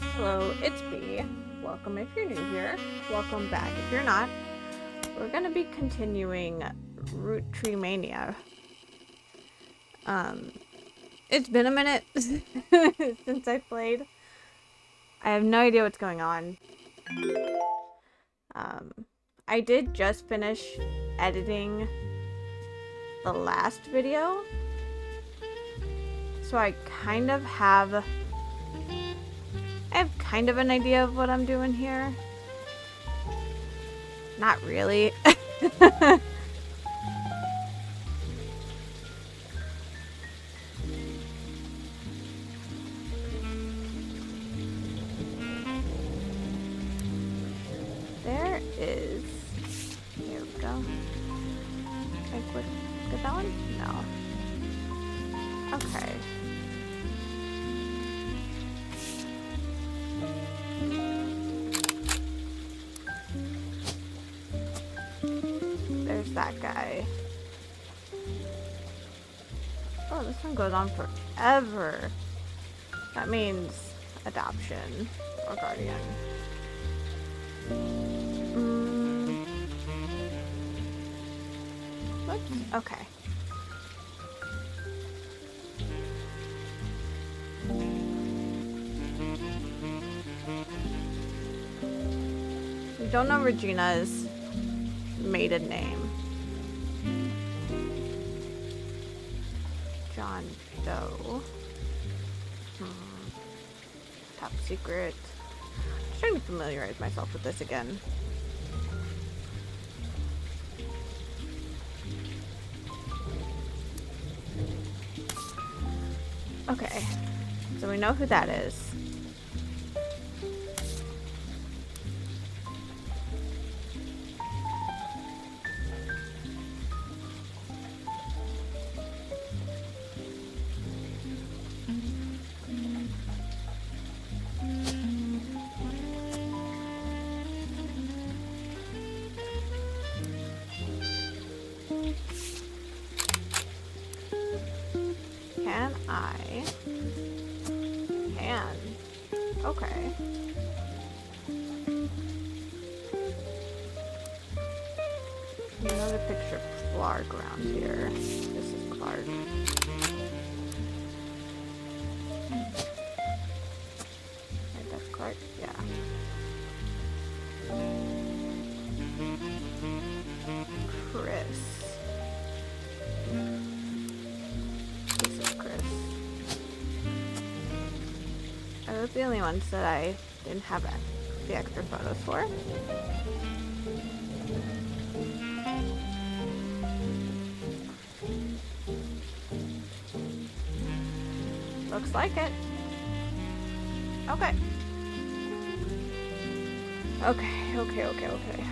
Hello, it's B. Welcome if you're new here. Welcome back if you're not. We're gonna be continuing Roottreemania. It's been a minute since I played. I have no idea what's going on. I did just finish editing the last video, so I have kind of an idea of what I'm doing here. Not really. There is... Here we go. Okay, get that one? No. Okay. There's that guy. Oh, this one goes on forever. That means adoption or guardian. Whoops. Okay. We don't know Regina's maiden name. John Doe. Top secret. I'm trying to familiarize myself with this again. Okay, so we know who that is. Okay. Another picture of Clark around here. This is Clark. Right, that's Clark? Yeah. Chris. This is Chris. Are those the only ones that I didn't have the extra photos for? Looks like it. Okay. Okay.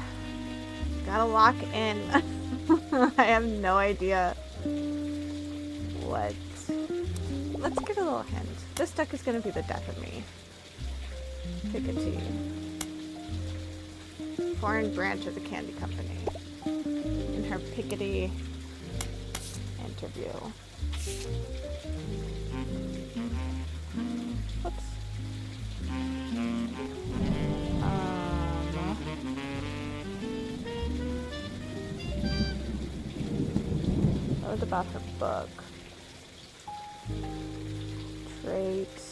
Gotta lock in. I have no idea what. Let's give a little hint. This duck is gonna be the death of me. Piketty. Foreign branch of the candy company. In her Piketty interview. Whoops. What was about her book? Traits.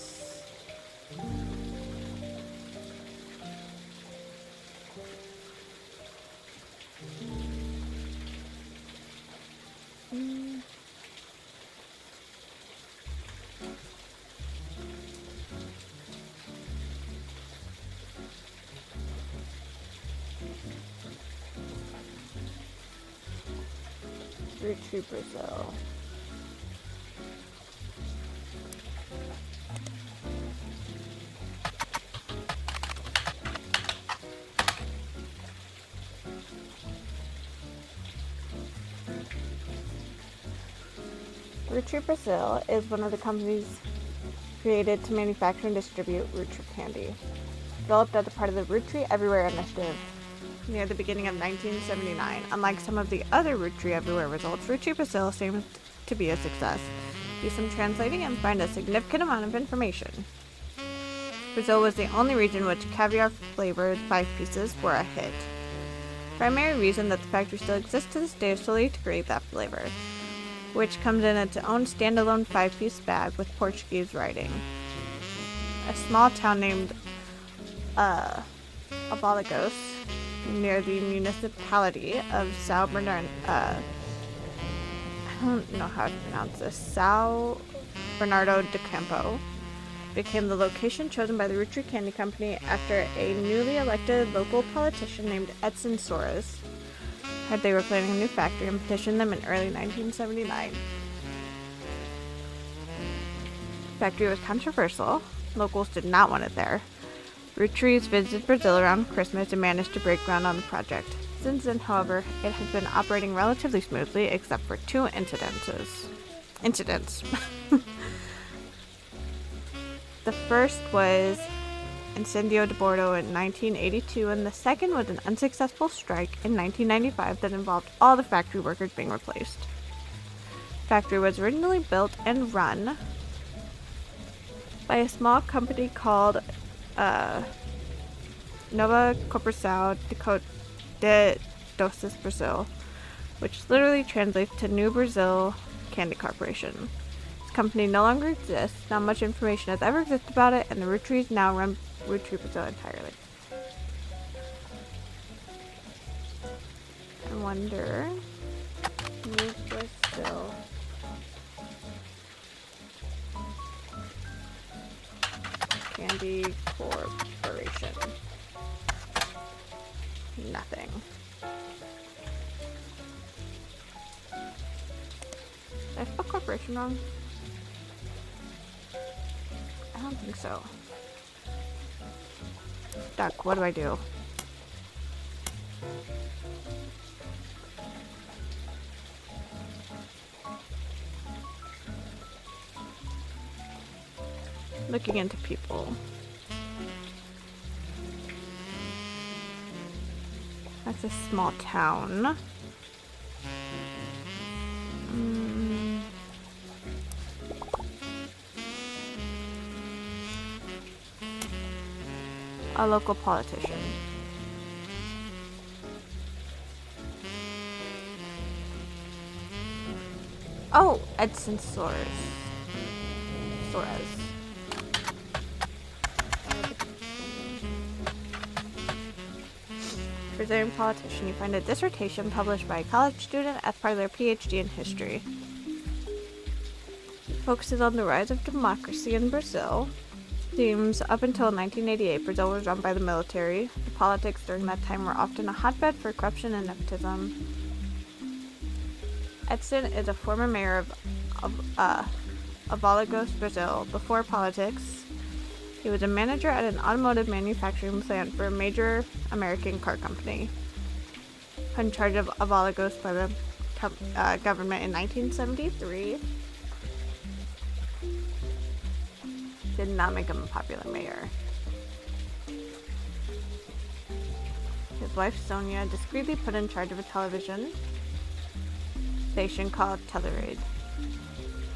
Roottreemania, Brazil. Roottreemania Brazil is one of the companies created to manufacture and distribute Roottreemania candy. Developed as a part of the Roottreemania Everywhere initiative near the beginning of 1979. Unlike some of the other Roottreemania Everywhere results, Roottreemania Brazil seems to be a success. Do some translating and find a significant amount of information. Brazil was the only region in which caviar-flavored 5 pieces were a hit. The primary reason that the factory still exists to this day is solely to create that flavor, which comes in its own standalone 5-piece bag with Portuguese writing. A small town named Abalagos, near the municipality of São Bernardo, I don't know how to pronounce this, São Bernardo do Campo, became the location chosen by the Roottreemania Candy Company after a newly elected local politician named Edson Soares heard they were planning a new factory and petitioned them in early 1979. The factory was controversial. Locals did not want it there. Roottrees visited Brazil around Christmas and managed to break ground on the project. Since then, however, it has been operating relatively smoothly except for 2 incidents. The first was Incendio de Bordo in 1982, and the second was an unsuccessful strike in 1995 that involved all the factory workers being replaced. The factory was originally built and run by a small company called Nova Corporação de Doces Brasil, which literally translates to New Brazil Candy Corporation. This company no longer exists. Not much information has ever existed about it, and the Roottrees now run Roottreemania Brazil entirely. I wonder New Brazil Candy Corporation. Nothing. Did I spell corporation wrong? I don't think so. Duck, what do I do? Looking into people. That's a small town. A local politician. Oh, Edson Soares. Brazilian politician. You find a dissertation published by a college student as part of their PhD in history. It focuses on the rise of democracy in Brazil. Themes up until 1988, Brazil was run by the military. The politics during that time were often a hotbed for corruption and nepotism. Edson is a former mayor of Abalagos, Brazil. Before politics, he was a manager at an automotive manufacturing plant for a major American car company. Put in charge of Abalagos by the government in 1973. Did not make him a popular mayor. His wife Sonia discreetly put in charge of a television station called Telered.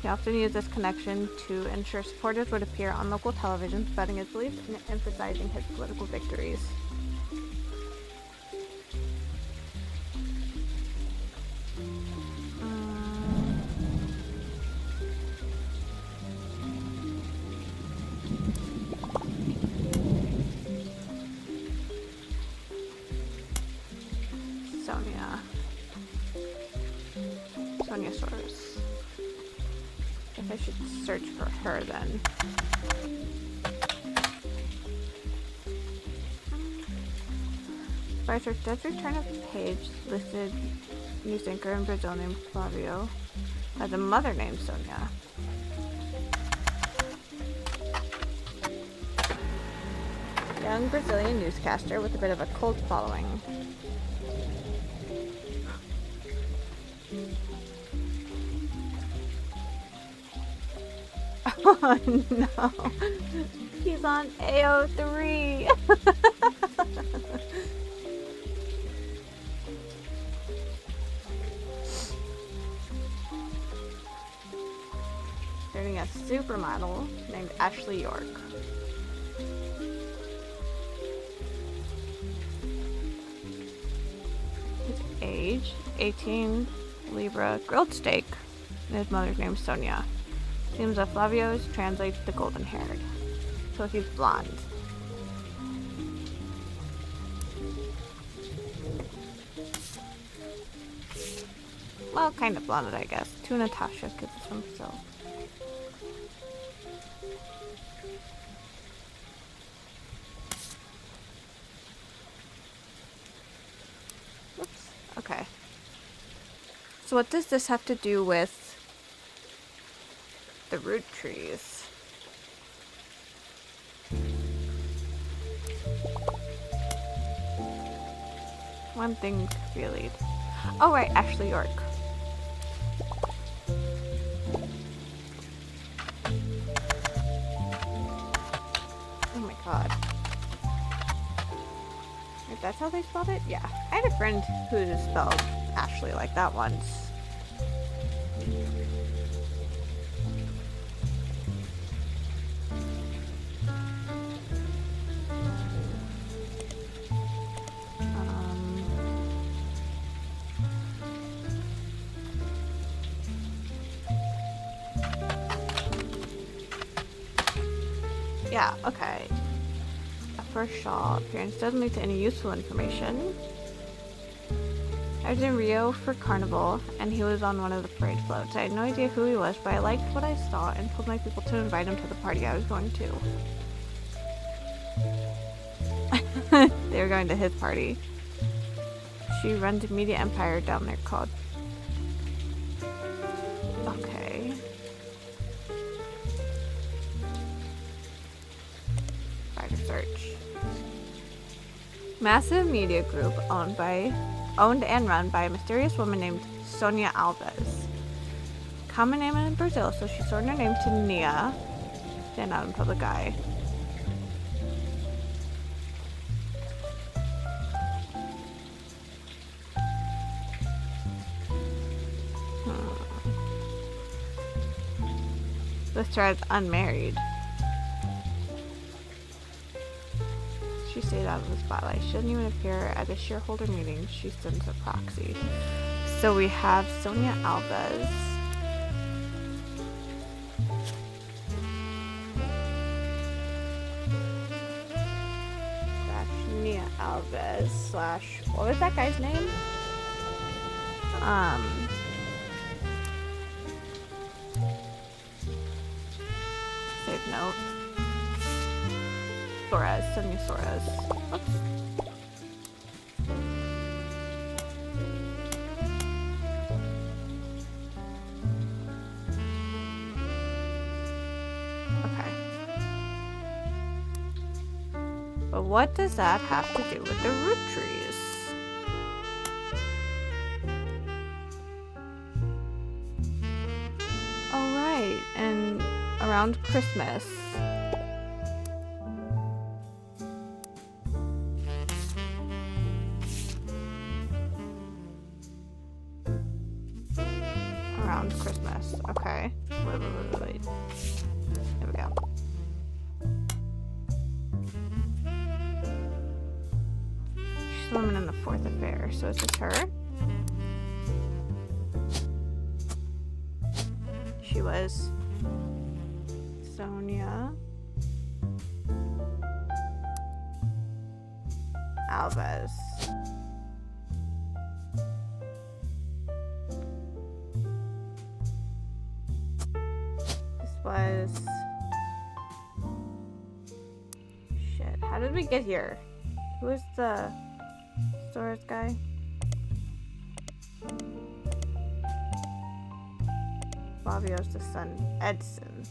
He often used this connection to ensure supporters would appear on local television, spreading his beliefs and emphasizing his political victories. Sonia Soares. Guess I should search for her then. If I search, does return a page listed news anchor in Brazil named Flavio has a mother named Sonia. Young Brazilian newscaster with a bit of a cult following. Oh no, he's on AO3. Dating a supermodel named Ashley York. 18 Libra grilled steak. And his mother's name's Sonia. Seems that Flavio's translates to golden haired. So he's blonde. Well, kind of blonde, I guess. To Natasha, because it's from Brazil. Oops. Okay. So what does this have to do with the root trees? One thing really. Oh right, Ashley York. Oh my god. Wait, that's how they spelled it? Yeah. I had a friend who spelled Ashley like that once. Yeah, okay. A first shawl appearance doesn't lead to any useful information. I was in Rio for Carnival, and he was on one of the parade floats. I had no idea who he was, but I liked what I saw and told my people to invite him to the party I was going to. They were going to his party. She runs a media empire down there called... Okay. Spider search. Massive media group owned and run by a mysterious woman named Sonia Alves. Common name in Brazil, so she shortened her name to Nia. Stand out in public eye. This thread's unmarried. She stayed out of the spotlight. She doesn't even appear at a shareholder meeting. She sends a proxy. So we have Sonia Alves. Nia Alves slash... What was that guy's name? Save note. Soares, Sonia Soares. Oops. Okay. But what does that have to do with the root trees? Oh, right. And around Christmas. Around Christmas. Okay. Wait. There we go. She's the woman in the fourth affair. So is this her? She was Sonia Alves. This was... Shit, how did we get here? Who is the stores guy? Flavio's the son, Edson.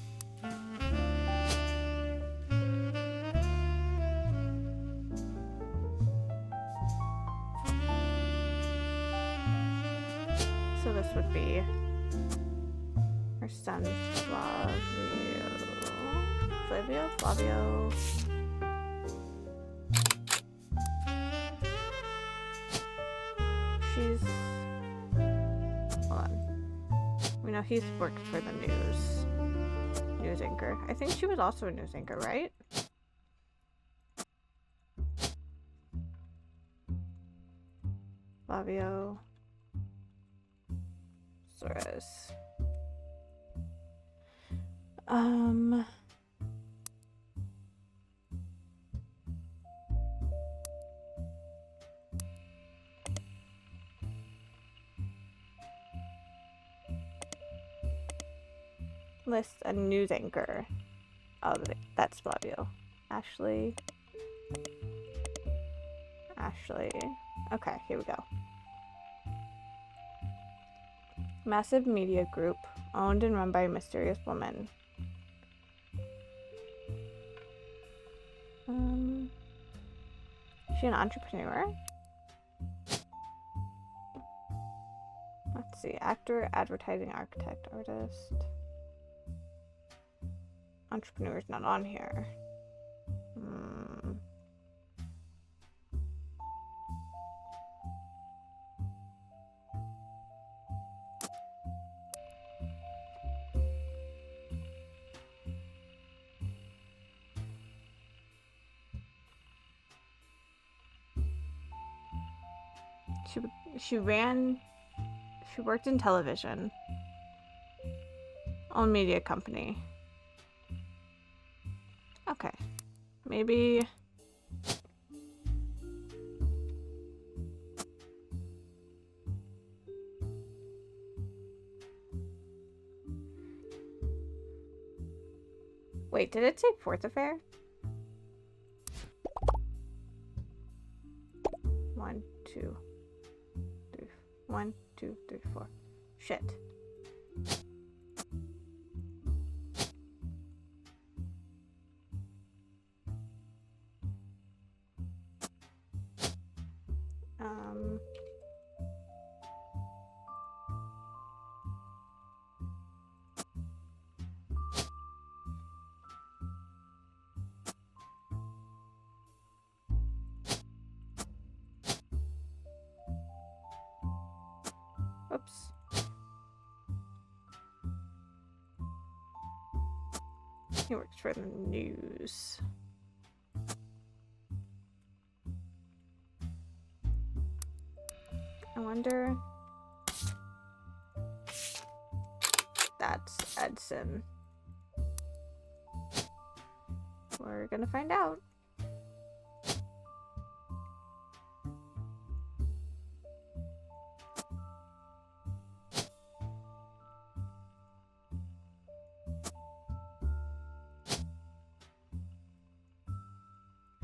So this would be her son, Flavio. She's... Hold on. We know he's worked for the news anchor. I think she was also a news anchor, right? Flavio. there is? List a news anchor. Oh, that's Flavio. Ashley. Okay, here we go. Massive media group, owned and run by a mysterious woman. Is she an entrepreneur? Let's see. Actor, advertising, architect, artist. Entrepreneur's not on here. She worked in television. Own media company. Okay. Maybe... Wait, did it say fourth affair? 1, 2, 3. 1, 2, 3, 4. Shit. Oops. He works for the news. I wonder... That's Edson. We're gonna find out.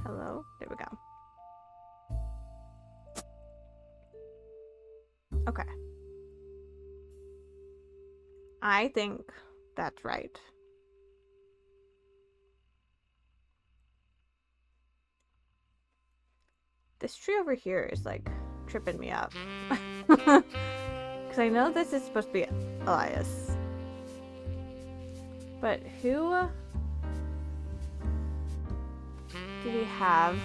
Hello? There we go. Okay. I think that's right. This tree over here is like tripping me up. Because I know this is supposed to be Elias. But who did he have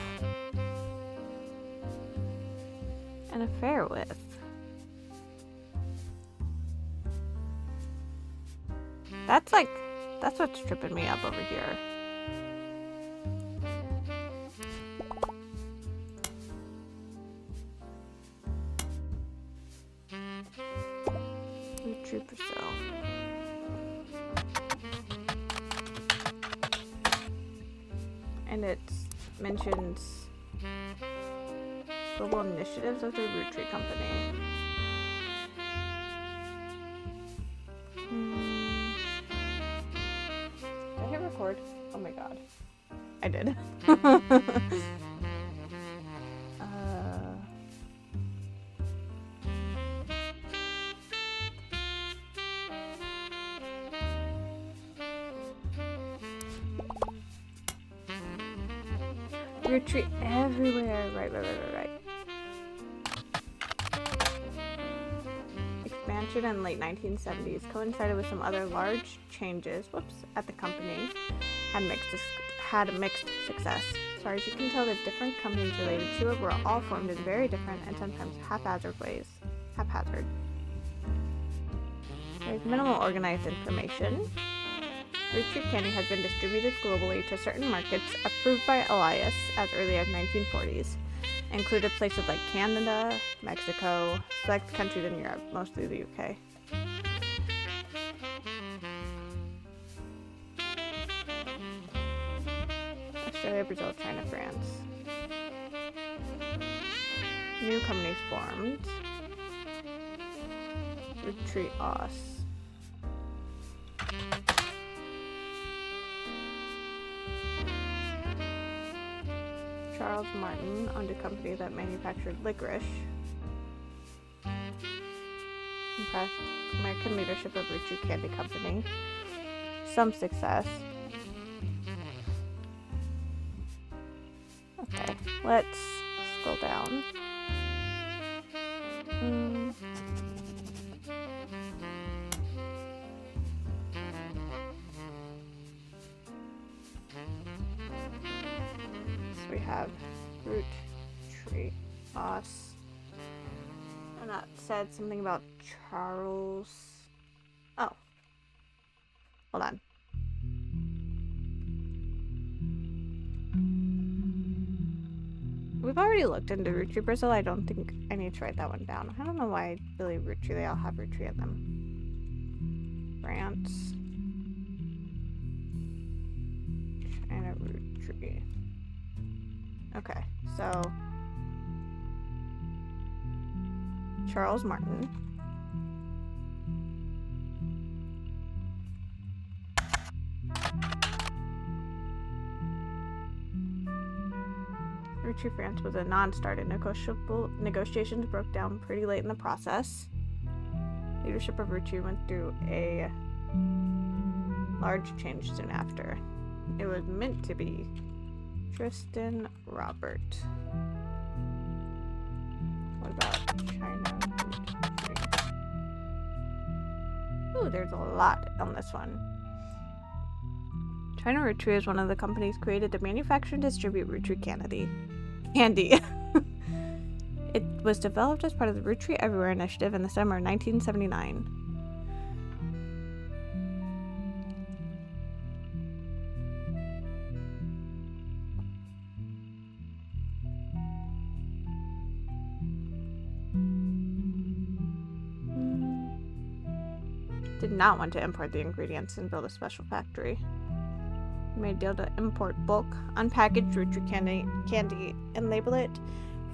an affair with? That's what's tripping me up over here. Trooper cell. And it mentions global initiatives of the Roottreemania company. Did I hit record? Oh my god. I did. Retreat everywhere. Right. Expansion in late 1970s coincided with some other large changes. At the company had mixed success. As far as you can tell, the different companies related to it were all formed in very different and sometimes haphazard ways. There's minimal organized information. Roottreemania has been distributed globally to certain markets approved by Elias as early as 1940s, included places like Canada, Mexico, select countries in Europe, mostly the UK. Australia, Brazil, China, France. New companies formed. Roottreemania. Charles Martin owned a company that manufactured licorice. Impressed American leadership of Roottreemania Candy Company. Some success. Okay, let's scroll down. So we have Roottreemania. And that said something about Charles. Oh. Hold on. We've already looked into Roottreemania, Brazil. I don't think I need to write that one down. I don't know why I believe Roottreemania, they all have Roottreemania in them. France. China, Roottreemania. Okay, so Charles Martin. Roottreemania, France was a non-starter. Negotiations broke down pretty late in the process. Leadership of Roottreemania went through a large change soon after. It was meant to be Tristan Robert. What about China? Ooh, there's a lot on this one. China Roottreemania is one of the companies created to manufacture and distribute Roottreemania candy. It was developed as part of the Roottreemania Everywhere initiative in the summer of 1979. Did not want to import the ingredients and build a special factory. Made a deal to import bulk unpackaged Roottreemania candy and label it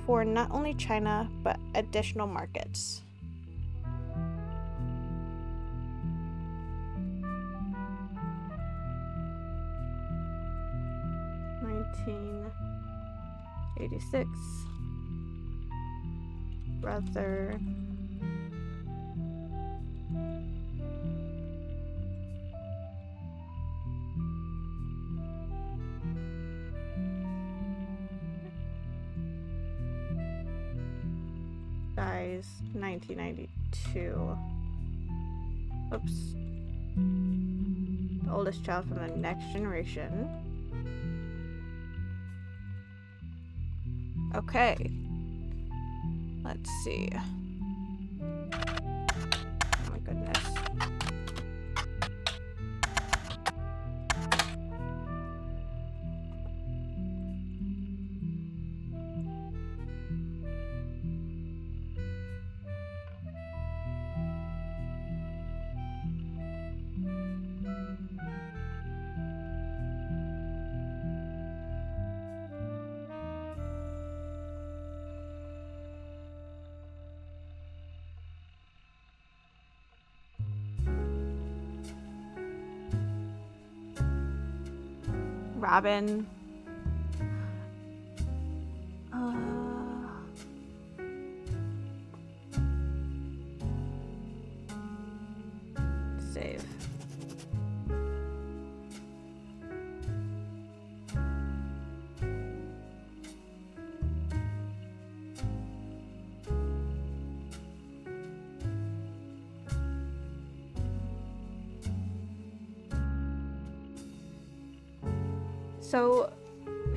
for not only China but additional markets. (1986) Brother. Dies 1992. Oops. The oldest child from the next generation. Okay. Let's see. Oh my goodness. Robin. Save. So,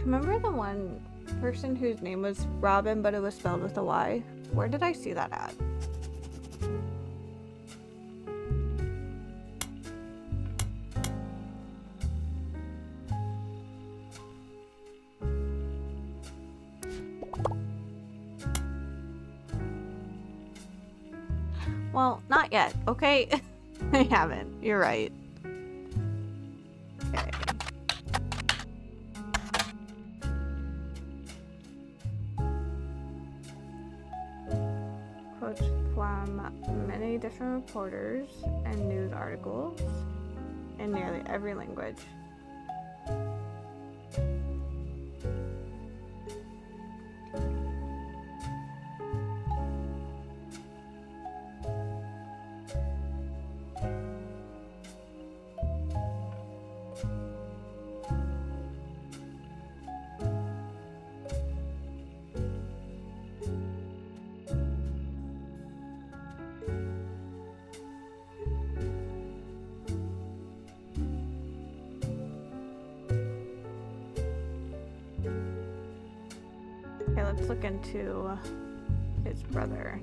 remember the one person whose name was Robin, but it was spelled with a Y? Where did I see that at? Well, not yet, okay? I haven't. You're right. Okay. quotes from many different reporters and news articles in nearly every language. Okay, let's look into his brother.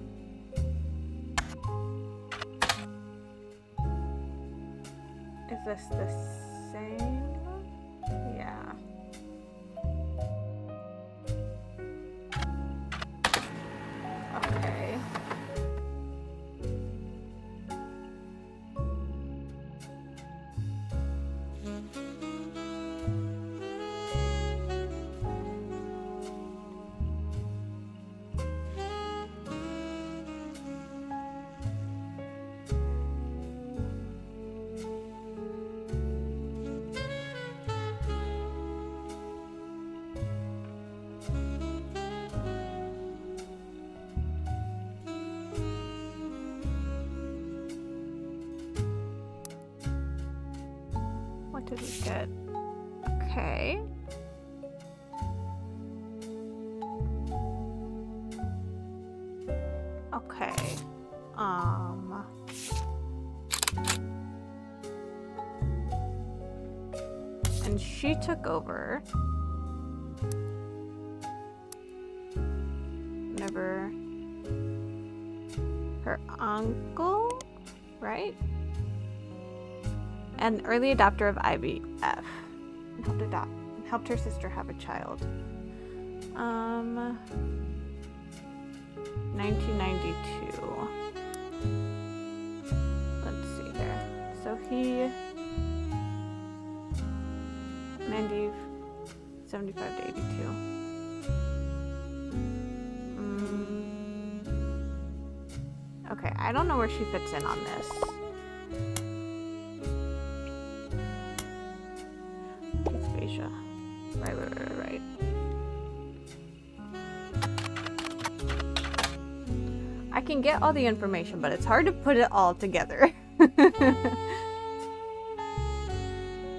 Is this the same? Yeah. Okay. What did we get? Okay. Okay. And she took over. Whenever her uncle, right? An early adopter of IVF, and helped her sister have a child. 1992. Let's see here. So he, 75 to 82. Okay, I don't know where she fits in on this. Aphasia. Right. I can get all the information, but it's hard to put it all together.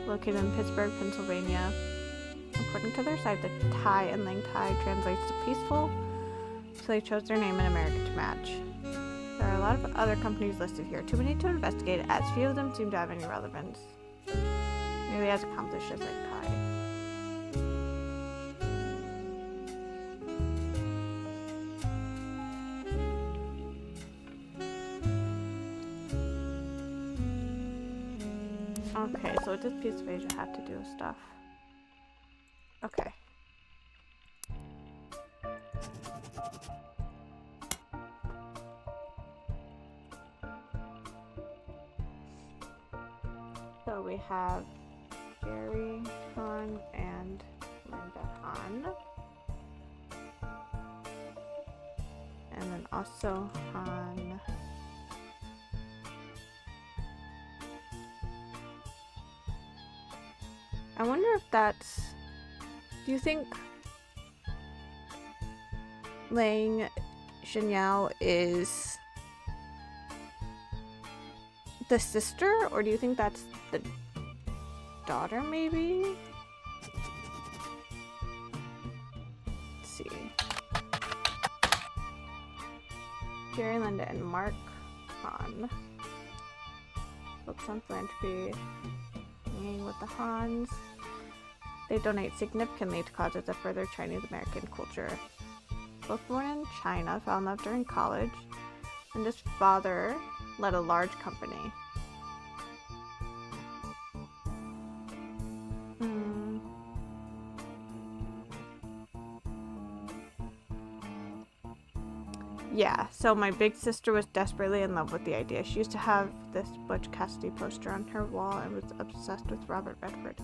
Located in Pittsburgh, Pennsylvania. According to their site, the Thai in Lang Thai translates to peaceful, so they chose their name in America to match. There are a lot of other companies listed here, too many to investigate, as few of them seem to have any relevance. Nearly as accomplished as Lang Thai. Okay, so what does piece of Asia have to do with stuff? Okay. So we have Jerry Han and Linda Han. And then also Han. I wonder if that's... Do you think Lang Xinyao is the sister, or do you think that's the daughter, maybe? Let's see. Jerry, Linda, and Mark Han. Focus on philanthropy. Hanging with the Hans. They donate significantly to causes that further Chinese American culture. Both born in China, fell in love during college, and his father led a large company. Yeah, so my big sister was desperately in love with the idea. She used to have this Butch Cassidy poster on her wall and was obsessed with Robert Redford.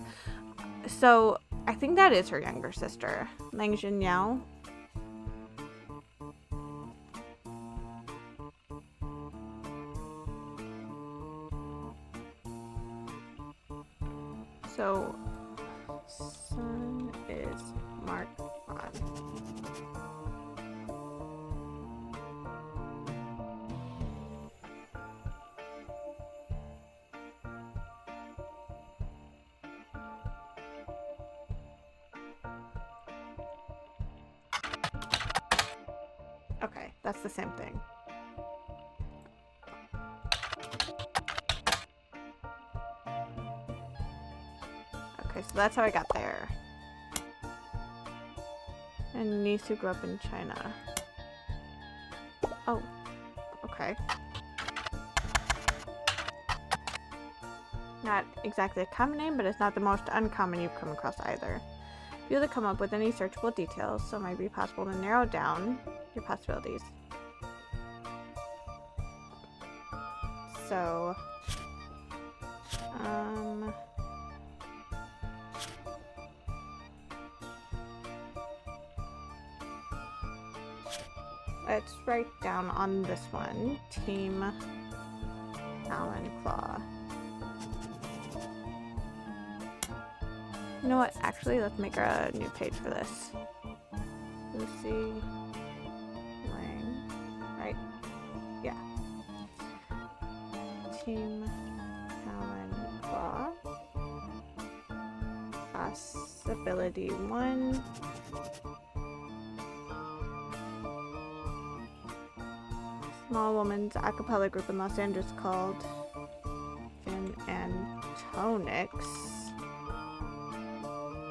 So I think that is her younger sister, Lang Xinyao. Please mark on. Okay, that's the same thing. Okay, so that's how I got there. And niece who grew up in China. Oh, okay. Not exactly a common name, but it's not the most uncommon you've come across either. Be able to come up with any searchable details, so it might be possible to narrow down your possibilities. So, let's write down on this one, Team Allen Claw. You know what? Actually, let's make a new page for this. Lucy Lang, right? Yeah. Team Allen Claw. Possibility 1. Small woman's a cappella group in Los Angeles called Gin and Tonics.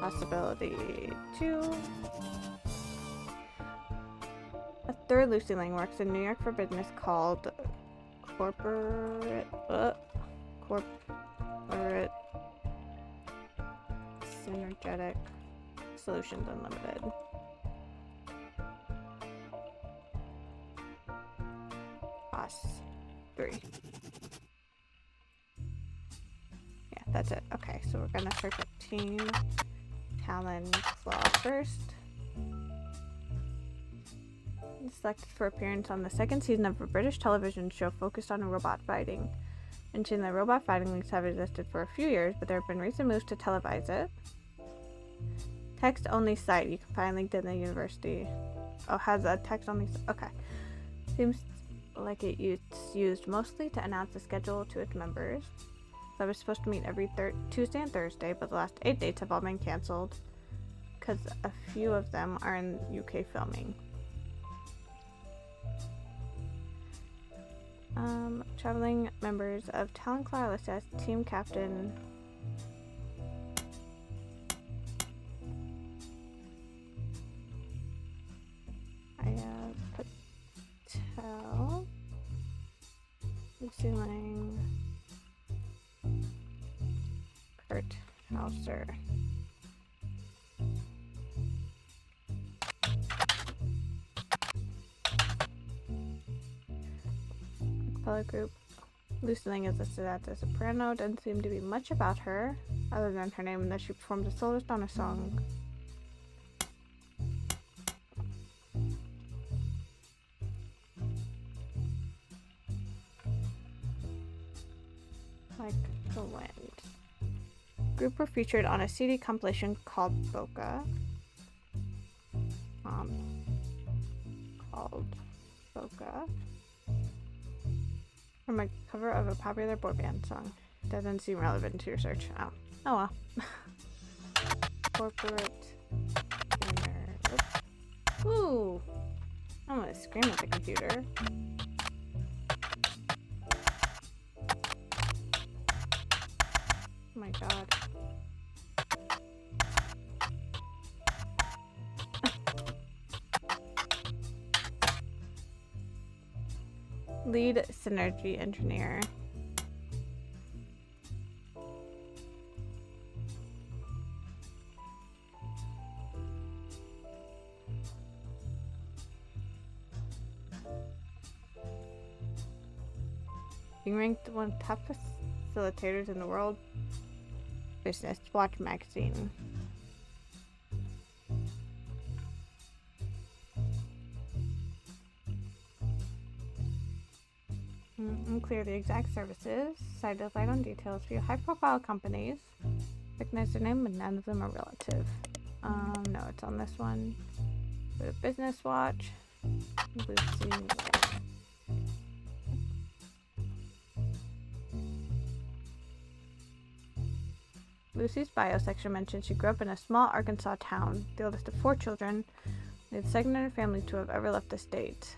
Possibility 2. A third Lucy Lang works in New York for business called Corporate Synergetic Solutions Unlimited. Us 3. Yeah, that's it. Okay, so we're gonna search up Team Talon Claw first. Selected for appearance on the second season of a British television show focused on robot fighting. Mentioned that robot fighting leagues have existed for a few years, but there have been recent moves to televise it. Text-only site. You can find linked in the university. Oh, has a text-only. Okay. Seems like it's used mostly to announce the schedule to its members. So I was supposed to meet every Tuesday and Thursday, but the last 8 dates have all been canceled because a few of them are in UK filming. Traveling members of Talon Claw are listed as team captain. I have Patel, Lucy Lang, Kurt Hauser. Acapella group. Lucy Lang is listed as a soprano. Doesn't seem to be much about her, other than her name and that she performs a soloist on a song. Like the wind. Group were featured on a CD compilation called Boca. From a cover of a popular boy band song. Doesn't seem relevant to your search. Oh well. Corporate dinner. Oops. Ooh! I'm gonna scream at the computer. Oh my god. Lead synergy engineer. Being ranked one of the top facilitators in the world. Business Watch magazine. Unclear the exact services. Cited light on details. Few high-profile companies. Recognize their name, but none of them are relative. No, it's on this one. Go to business watch. Lucy. Lucy's bio section mentions she grew up in a small Arkansas town, the oldest of 4 children, and the second in her family to have ever left the state.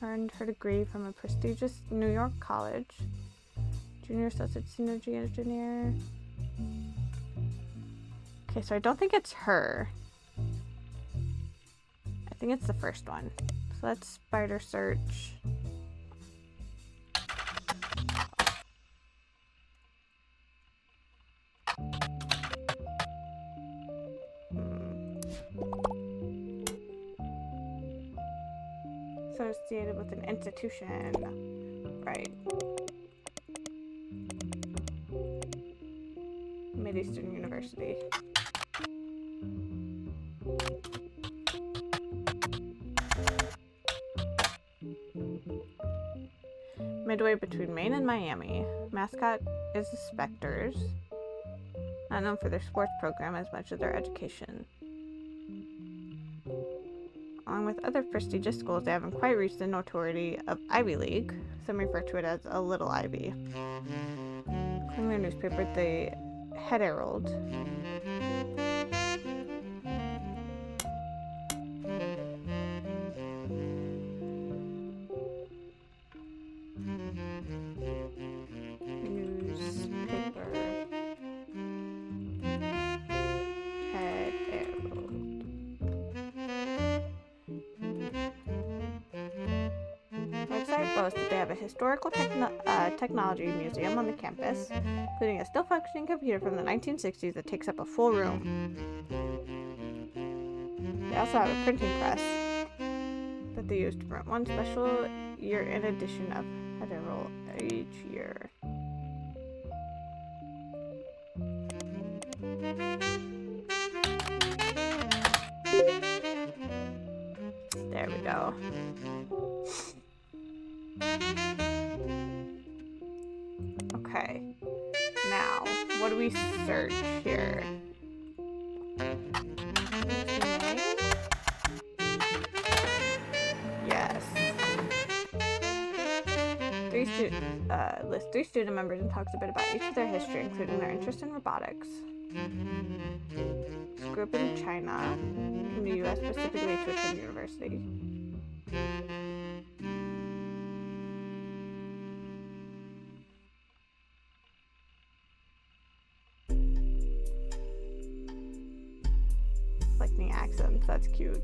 Earned her degree from a prestigious New York college. Junior Associate Synergy Engineer. Okay, so I don't think it's her. I think it's the first one. So let's spider search. Associated with an institution. Right. Mid-Eastern University. Midway between Maine and Miami. Mascot is the Spectres. Not known for their sports program as much as their education. Along with other prestigious schools, they haven't quite reached the notoriety of Ivy League. Some refer to it as a Little Ivy. According to their newspaper, the Head Herald. Newspaper. Head Herald. Website boasts that they have a historical technology museum on the campus, including a still functioning computer from the 1960s that takes up a full room. They also have a printing press that they use to print one special year-end edition of Head Herald each year. There we go. Okay. Now, what do we search here? Yes. Lists 3 student members and talks a bit about each of their history, including their interest in robotics. Grew up in China, in the U.S. specifically to attend university. Selecting accents, that's cute.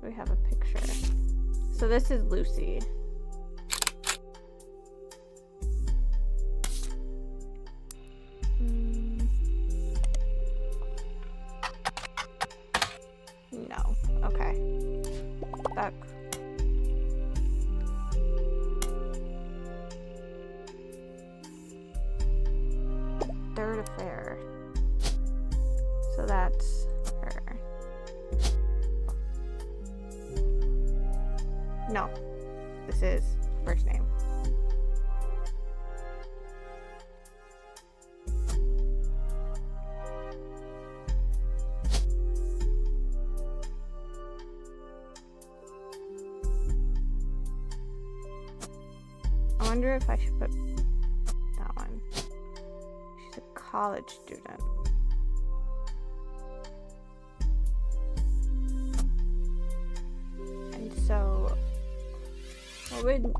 We have a picture. So this is Lucy. No. Okay. Stuck. Third affair. So that's her. No, this is first name. I wonder if I should put that one. She's a college student. And so what would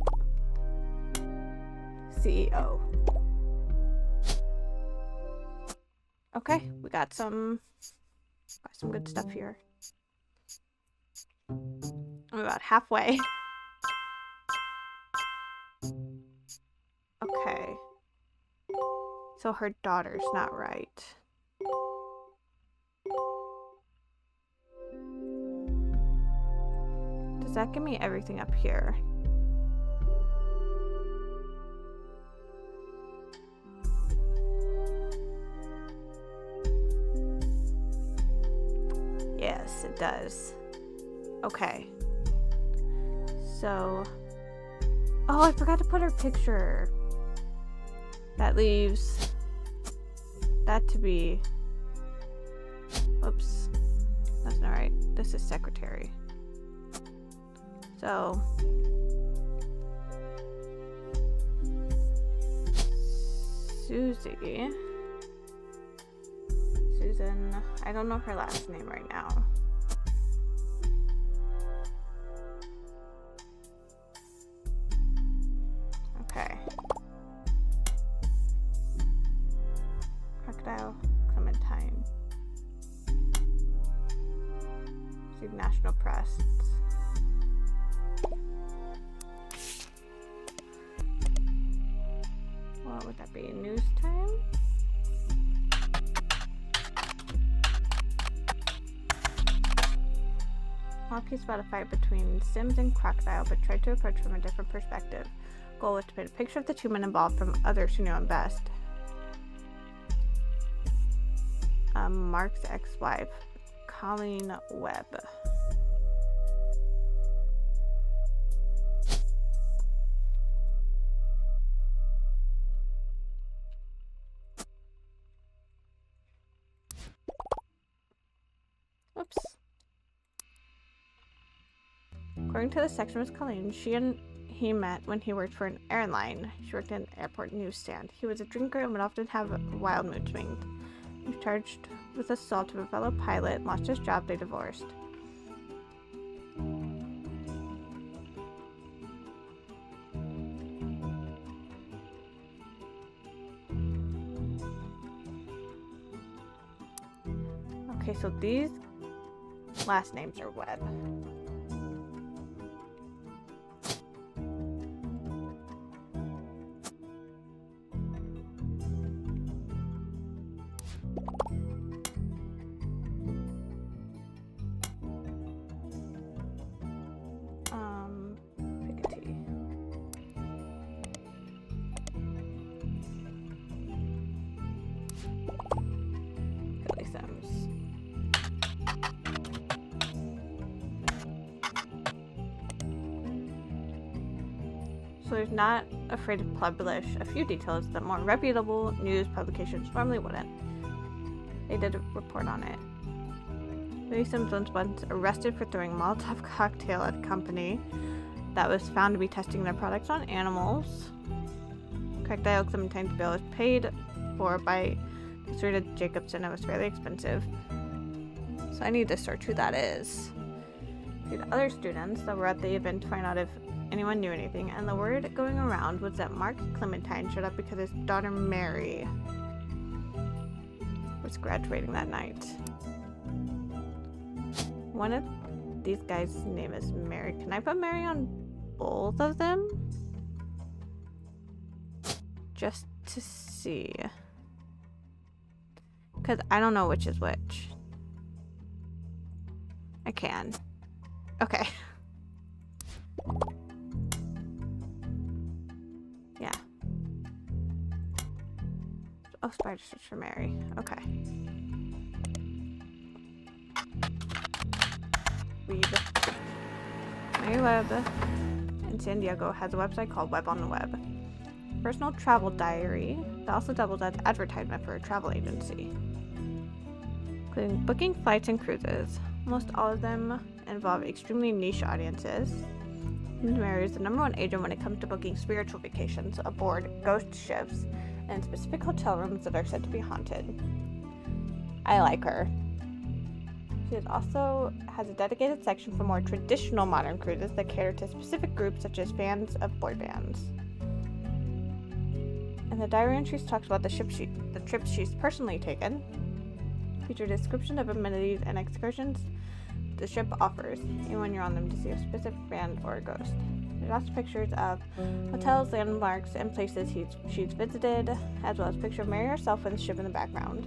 CEO? Okay, we got some good stuff here. I'm about halfway. Okay. So her daughter's not right. Does that give me everything up here? Yes, it does. Okay. So... Oh, I forgot to put her picture. That leaves that to be... Whoops. That's not right. This is secretary. So... Susie. Susan. I don't know her last name right now. Okay. Crocodile Clementine. See National Press. What would that be? News time? Hockey's about a fight between Sims and Crocodile, but tried to approach from a different perspective. Goal was to paint a picture of the two men involved from others who knew him best. Mark's ex-wife, Colleen Webb. Oops. According to the section with Colleen, she and he met when he worked for an airline. She worked in an airport newsstand. He was a drinker and would often have wild mood swings. He was charged with assault of a fellow pilot, lost his job, they divorced. Okay, so these last names are Webb. Piketty. Billy Sims. So he's not afraid to publish a few details that more reputable news publications normally wouldn't. They did a report on it. Billy Sims was once arrested for throwing a Molotov cocktail at a company that was found to be testing their products on animals. Crocodile Clementine's bill was paid for by Sarita Jacobson. It was fairly expensive. So I need to search who that is. The other students that were at the event to find out if anyone knew anything, and the word going around was that Mark Clementine showed up because his daughter Mary was graduating that night. One of these guys' name is Mary. Can I put Mary on both of them? Just to see. Because I don't know which is which. I can. Okay. Yeah. Oh, spider search for Mary. Okay. Read. Mary Webb in San Diego has a website called Web on the Web. Personal travel diary that also doubles as advertisement for a travel agency, including booking flights and cruises. Most all of them involve extremely niche audiences. Mary is the #1 agent when it comes to booking spiritual vacations aboard ghost ships and specific hotel rooms that are said to be haunted. I like her. She also has a dedicated section for more traditional modern cruises that cater to specific groups such as fans of boy bands. And the diary entries talks about the trips she's personally taken, feature a description of amenities and excursions the ship offers, and when you're on them to see a specific band or a ghost. There's also pictures of hotels, landmarks, and places she's visited, as well as a picture of Mary herself and the ship in the background.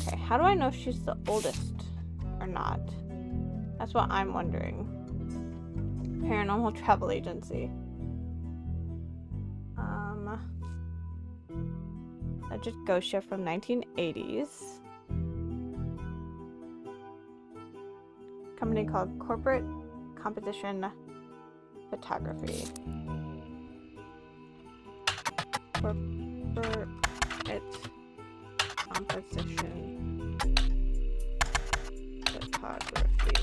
Okay, how do I know if she's the oldest or not? That's what I'm wondering. Paranormal travel agency. Alleged ghost ship from 1980s. Company called Corporate Composition Photography. Corporate Composition Photography.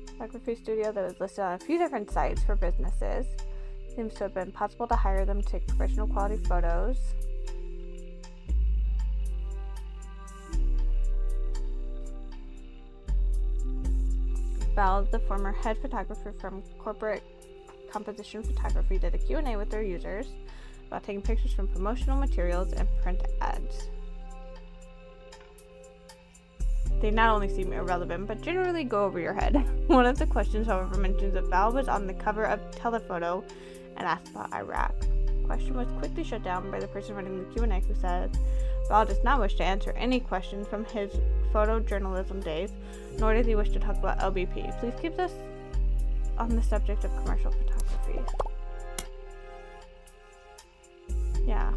Photography studio that was listed on a few different sites for businesses. Seems to have been possible to hire them to take professional quality photos. Val, the former head photographer from Corporate Composition Photography, did a Q&A with their users about taking pictures from promotional materials and print ads. They not only seem irrelevant, but generally go over your head. One of the questions, however, mentions that Val was on the cover of Telephoto and asked about Iraq. The question was quickly shut down by the person running the Q&A, who said Val does not wish to answer any questions from his photojournalism days, nor does he wish to talk about LBP. Please keep this on the subject of commercial photography. Yeah,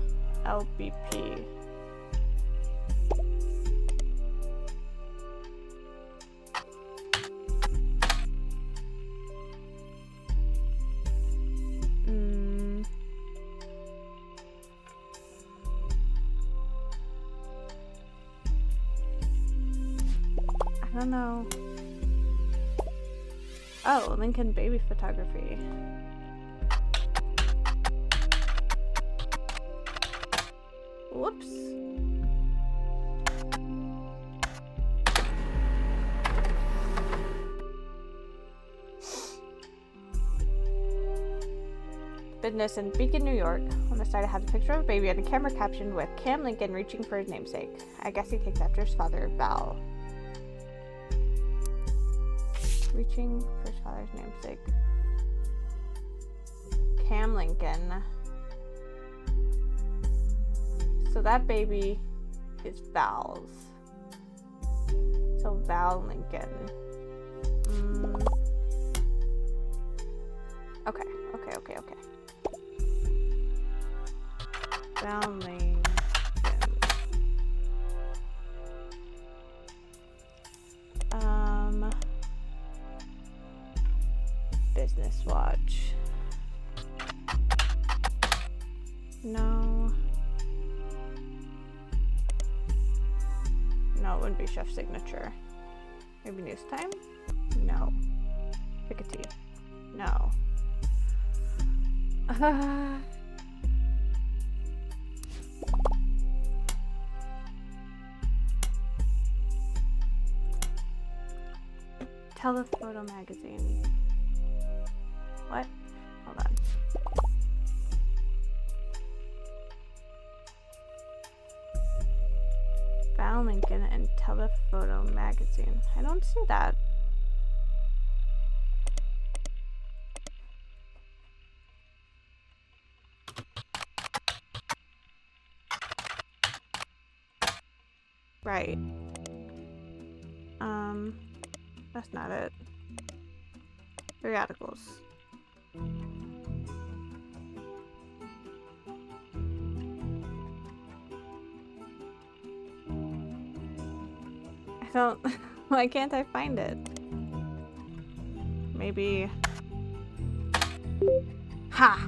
LBP. I don't know. Oh, Lincoln baby photography. Whoops. Business in Beacon, New York. On the side it has a picture of a baby and a camera captioned with Cam Lincoln reaching for his namesake. I guess he takes after his father, Val. Reaching for his father's namesake. Cam Lincoln. So that baby is Val's. So Val Lincoln. Okay. Val Lincoln. Business watch. No, it wouldn't be chef signature. Maybe news time? No. Pick a tea. No. Telephoto magazine. What? Hold on. Val Lincoln and Telephoto magazine. I don't see that. Right. That's not it. Periodicals. Why can't I find it? Maybe. Ha!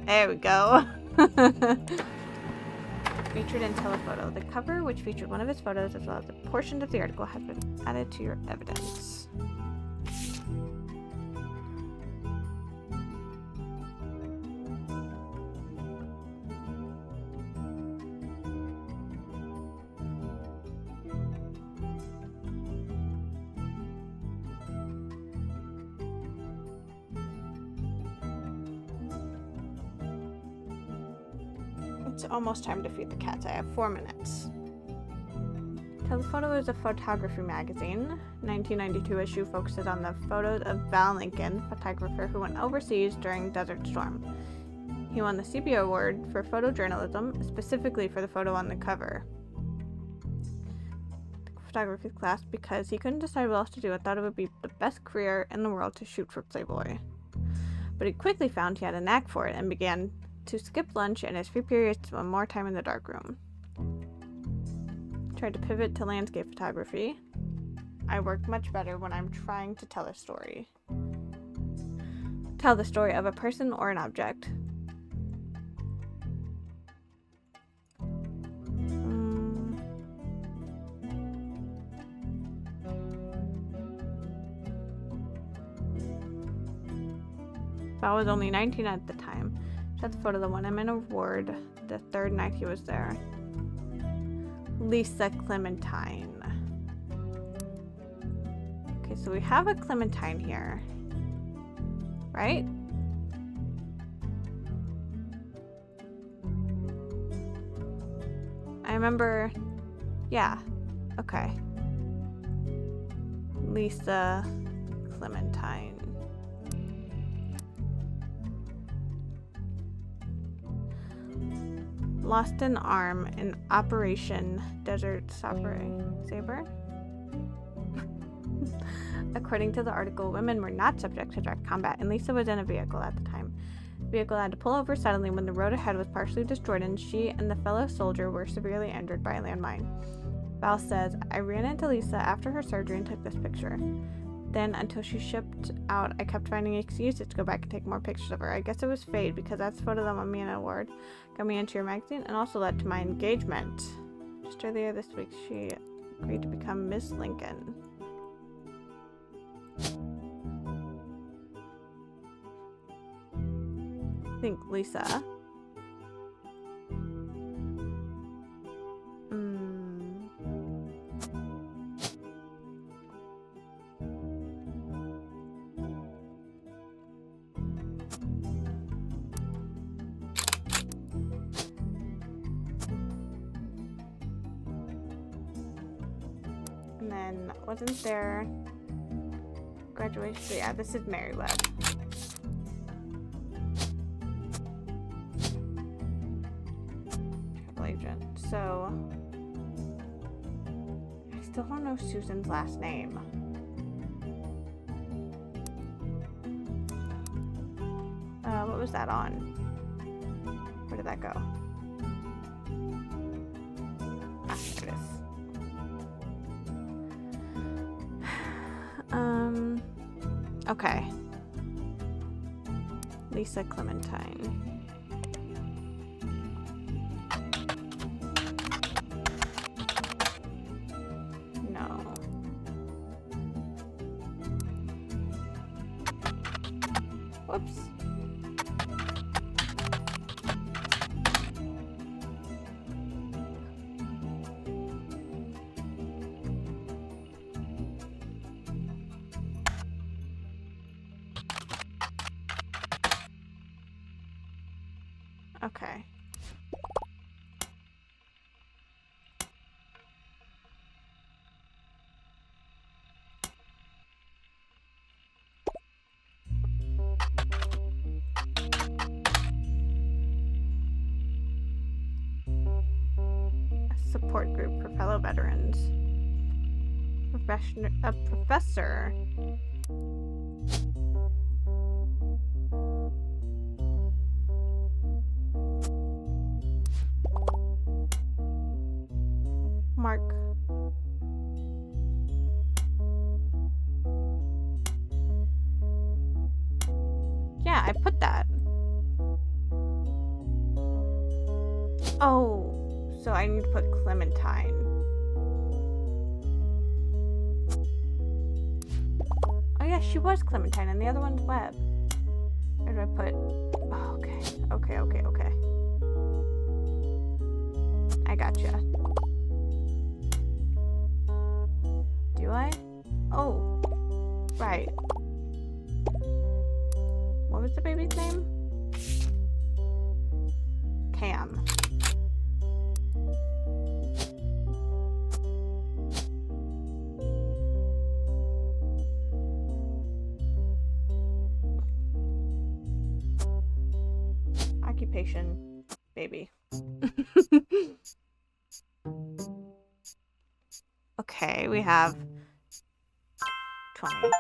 There we go. Featured in Telephoto. The cover, which featured one of his photos as well as a portion of the article, has been added to your evidence. It's almost time to feed the cats. I have 4 minutes. Telephoto is a photography magazine. 1992 issue focuses on the photos of Val Lincoln, photographer who went overseas during Desert Storm. He won the CBO Award for photojournalism, specifically for the photo on the cover. The photography class because he couldn't decide what else to do and thought it would be the best career in the world to shoot for Playboy. But he quickly found he had a knack for it and began to skip lunch and his free periods to spend more time in the darkroom. Tried to pivot to landscape photography. I work much better when I'm trying to tell a story. Tell the story of a person or an object. I was only 19 at the time. Shot the photo of the one I'm in a ward the third night he was there. Lisa Clementine. Okay, so we have a Clementine here. Right? I remember... Yeah. Okay. Lisa Clementine. Lost an arm in Operation Desert Saber. According to the article, women were not subject to direct combat, and Lisa was in a vehicle at the time. The vehicle had to pull over suddenly when the road ahead was partially destroyed, and she and the fellow soldier were severely injured by a landmine. Val says, I ran into Lisa after her surgery and took this picture. Then, until she shipped out, I kept finding excuses to go back and take more pictures of her. I guess it was fate, because that's the photo that won me an award, got me into your magazine, and also led to my engagement. Just earlier this week, she agreed to become Miss Lincoln. I think Lisa. And then, wasn't there graduation? Yeah, this is Mary Webb. Travel agent. So, I still don't know Susan's last name. What was that on? Where did that go? Ah, there it is. Okay. Lisa Clementine. No. Whoops. Okay. A support group for fellow veterans. A professor. Mark. Yeah, I put that. Oh, so I need to put Clementine. Oh yeah, she was Clementine, and the other one's Webb. Where do I put? Oh, okay. Okay. I gotcha. Do I? Oh, right. What was the baby's name? Cam. Occupation, baby. Okay, we have 20.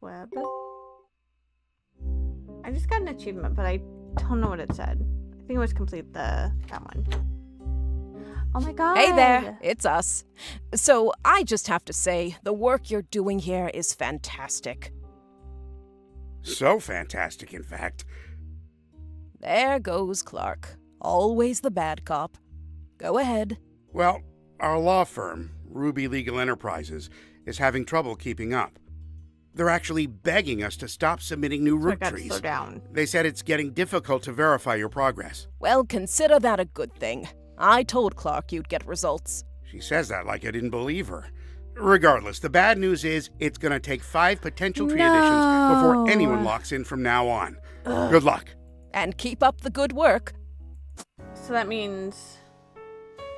Webb. achievement, but I don't know what it said. I think it was complete that one. Oh my god. Hey there, it's us. So I just have to say, the work you're doing here is fantastic. So fantastic, in fact. There goes Clark. Always the bad cop. Go ahead. Well, our law firm, Ruby Legal Enterprises, is having trouble keeping up. They're actually begging us to stop submitting new root trees. Slow down. They said it's getting difficult to verify your progress. Well, consider that a good thing. I told Clark you'd get results. She says that like I didn't believe her. Regardless, the bad news is it's going to take 5 potential tree additions before anyone locks in from now on. Good luck. And keep up the good work. So that means,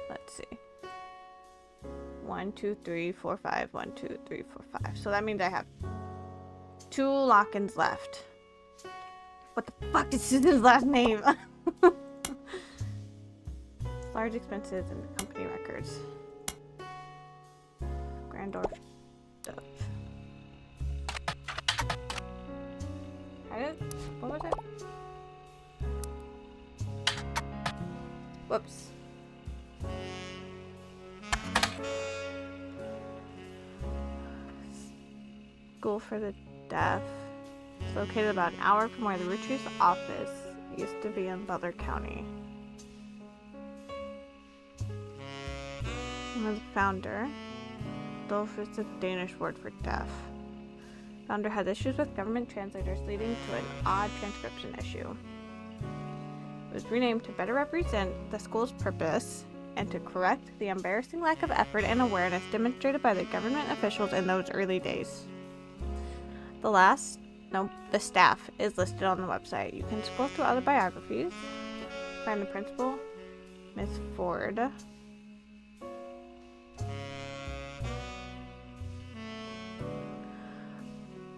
let's see. 1, 2, 3, 4, 5. 1, 2, 3, 4, 5. So that means I have 2 lock-ins left. What the fuck is his last name? Large expenses and company records. Grandorf Dove. What was it? Whoops. School for the Deaf. It's located about an hour from where the Rootree's office used to be in Butler County. The founder. Dolf is a Danish word for deaf. Founder has issues with government translators, leading to an odd transcription issue. It was renamed to better represent the school's purpose and to correct the embarrassing lack of effort and awareness demonstrated by the government officials in those early days. The staff is listed on the website. You can scroll through other biographies, find the principal, Miss Ford.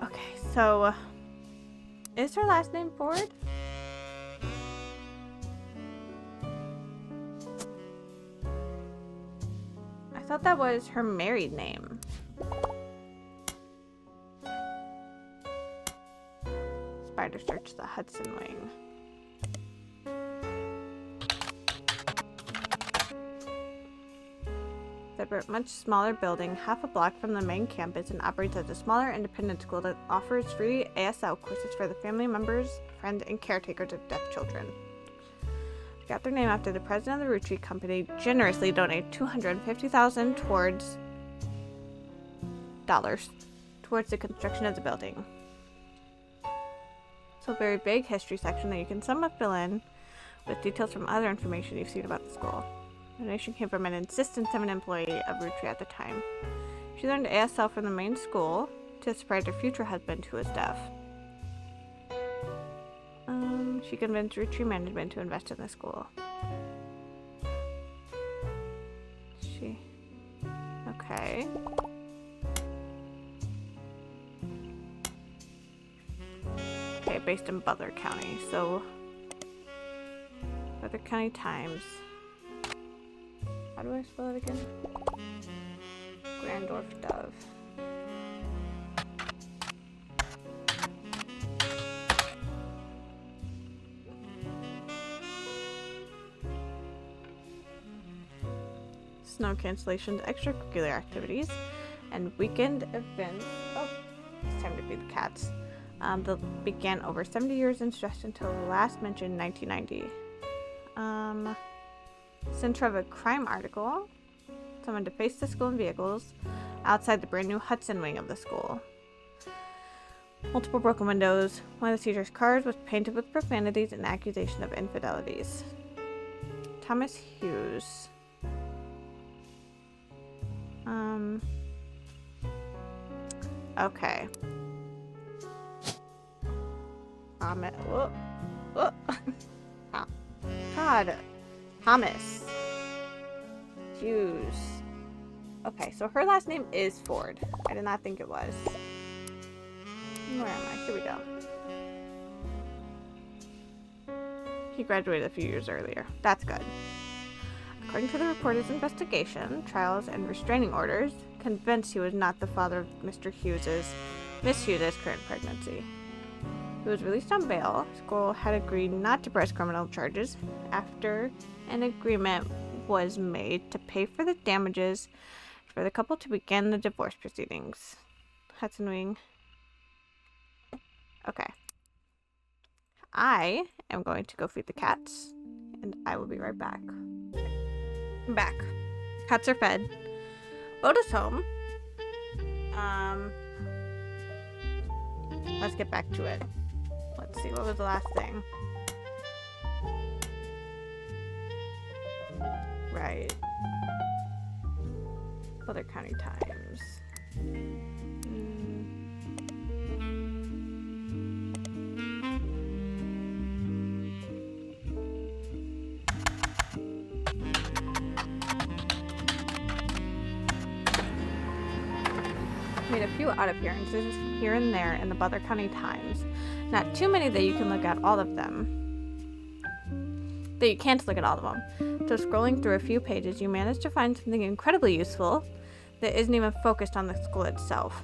Okay, so is her last name Ford? I thought that was her married name. Spider search the Hudson Wing. A much smaller building, half a block from the main campus, and operates as a smaller independent school that offers free ASL courses for the family members, friends, and caretakers of deaf children. They got their name after the president of the Rootree Company generously donated $250,000 towards the construction of the building. So a very big history section that you can somewhat fill in with details from other information you've seen about the school. The donation came from an insistence of an employee of Rootree at the time. She learned ASL from the main school to surprise her future husband, who was deaf. She convinced Rootree management to invest in the school. Okay. Okay, based in Butler County. So, Butler County Times. How do I spell it again? Grandorf Dove. Snow cancellations, extracurricular activities, and weekend events. Oh, it's time to feed the cats. That began over 70 years and stretched until the last mentioned 1990. Center of a crime article. Someone defaced the school in vehicles outside the brand new Hudson wing of the school. Multiple broken windows. One of the teacher's cars was painted with profanities and accusation of infidelities. Thomas Hughes. Okay. God. Thomas Hughes. Okay, so her last name is Ford. I did not think it was. Where am I? Here we go. He graduated a few years earlier. That's good. According to the reporter's investigation, trials, and restraining orders, convinced he was not the father of Miss Hughes' current pregnancy. He was released on bail. School had agreed not to press criminal charges after an agreement was made to pay for the damages for the couple to begin the divorce proceedings. That's annoying. Okay. I am going to go feed the cats, and I will be right back. I'm back. Cats are fed. Oda's home. Let's get back to it. Let's see, what was the last thing? Right. Other County Times. Made a few odd appearances here and there in the Butler County Times. Not too many that you can look at all of them. That you can't look at all of them. So scrolling through a few pages, you manage to find something incredibly useful that isn't even focused on the school itself.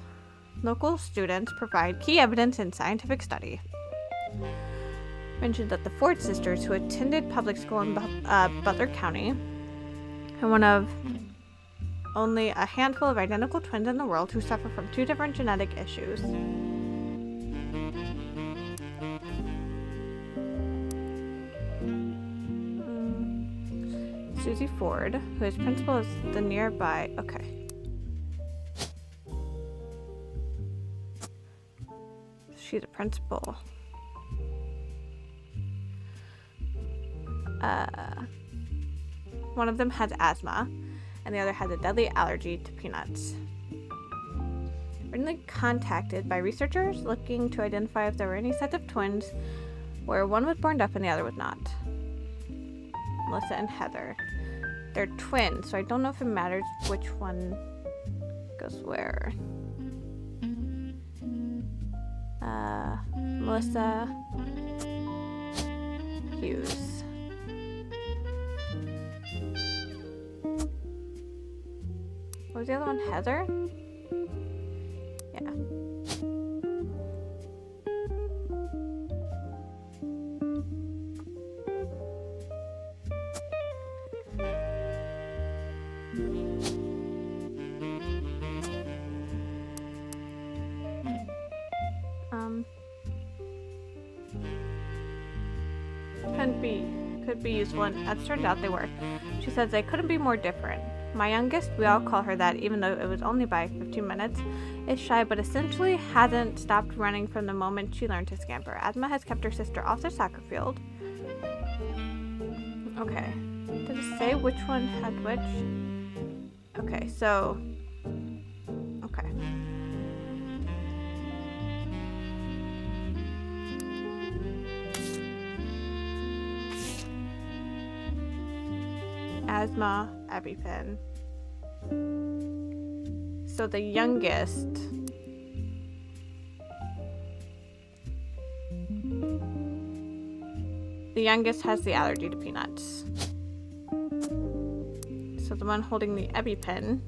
Local students provide key evidence in scientific study. Mentioned that the Ford sisters, who attended public school in Butler County, are one of only a handful of identical twins in the world who suffer from 2 different genetic issues. Susie Ford, who is principal of the nearby... Okay. She's a principal. One of them has asthma, and the other has a deadly allergy to peanuts. Originally contacted by researchers looking to identify if there were any sets of twins where one was born deaf and the other was not. Melissa and Heather. They're twins, so I don't know if it matters which one goes where. Melissa Hughes. What was the other one? Heather? Yeah. Could be useful, and as turned out they were. She says they couldn't be more different. My youngest, we all call her that even though it was only by 15 minutes, is shy but essentially hasn't stopped running from the moment she learned to scamper. Asthma has kept her sister off the soccer field. Okay. Did it say which one had which? Okay, so... Okay. Asthma, EpiPen. So the youngest has the allergy to peanuts. So the one holding the EpiPen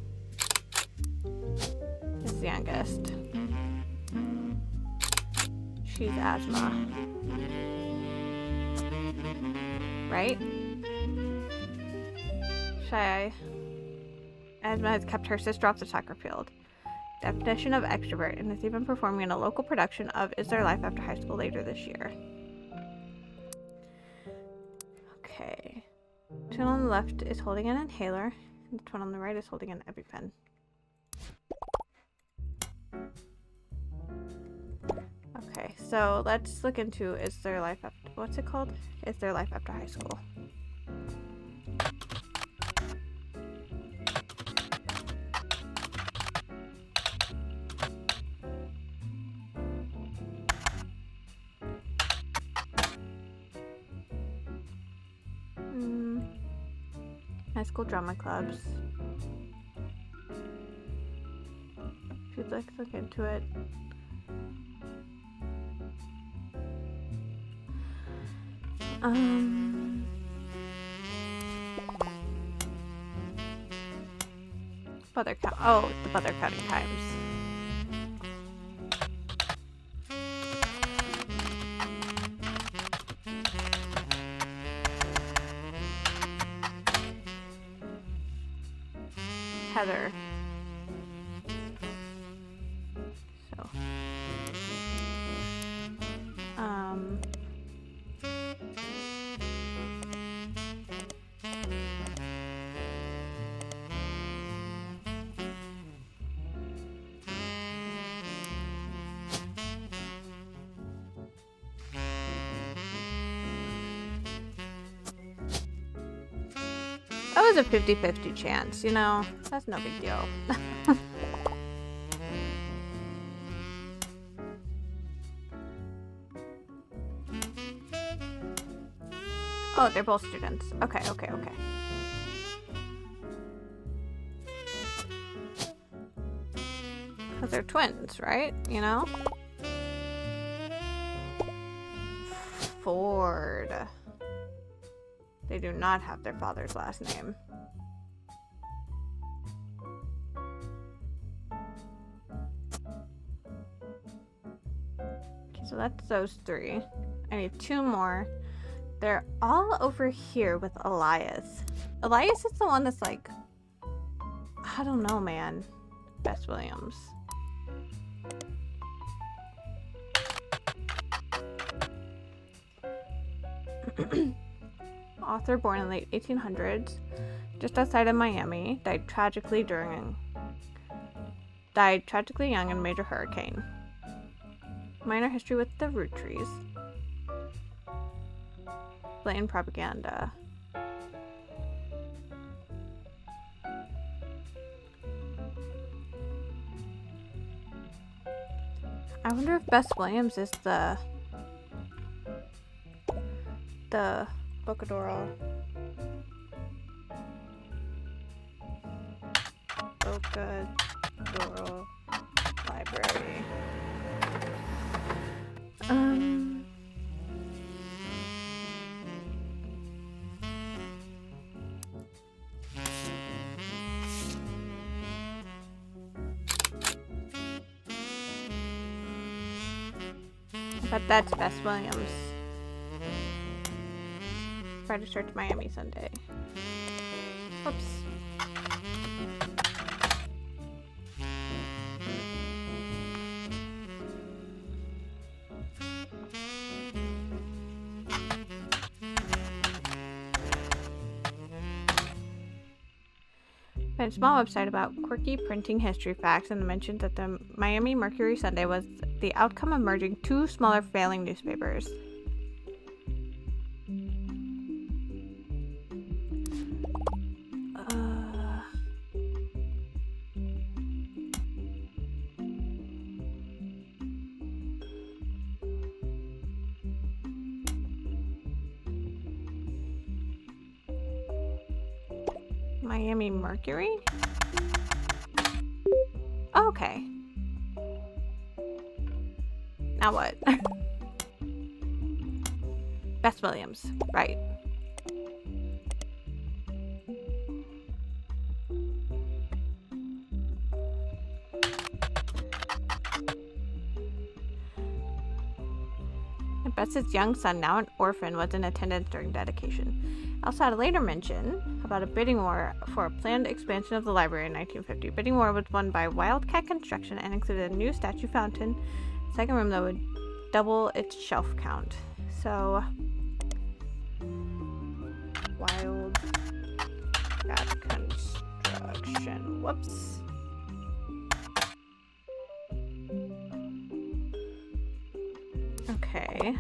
is the youngest. She's asthma. Right? Shy. Asthma has kept her sister off the soccer field. Definition of extrovert, and is even performing in a local production of Is There Life After High School later this year. Okay. The twin on the left is holding an inhaler, and the twin on the right is holding an EpiPen. Okay, so let's look into Is There Life After... What's it called? Is There Life After High School? High school drama clubs. If you'd like to look into it. The Butler County Times. Heather. So. That was a 50-50 chance, you know? That's no big deal. Oh, they're both students. Okay. Because they're twins, right? You know? Ford. They do not have their father's last name. Okay, so that's those three. I need two more. They're all over here with Elias. Elias is the one that's like, I don't know, man. Bess Williams. Author born in late 1800s, just outside of Miami, died tragically young in a major hurricane. Minor history with the root trees. Blatant propaganda. I wonder if Bess Williams is the Bocadoro. Bocadoro Library. But that's Bess Williams. Try to search Miami Sunday. Oops. A small website about quirky printing history facts and mentioned that the Miami Mercury Sunday was the outcome of merging two smaller failing newspapers. Miami Mercury? Oh, okay. Now what? Bess Williams, right. And Bess's young son, now an orphan, was in attendance during dedication. I also had a later mention about a bidding war for a planned expansion of the library in 1950. Bidding war was won by Wildcat Construction and included a new statue fountain, a second room that would double its shelf count. So, Wildcat Construction. Whoops. Okay.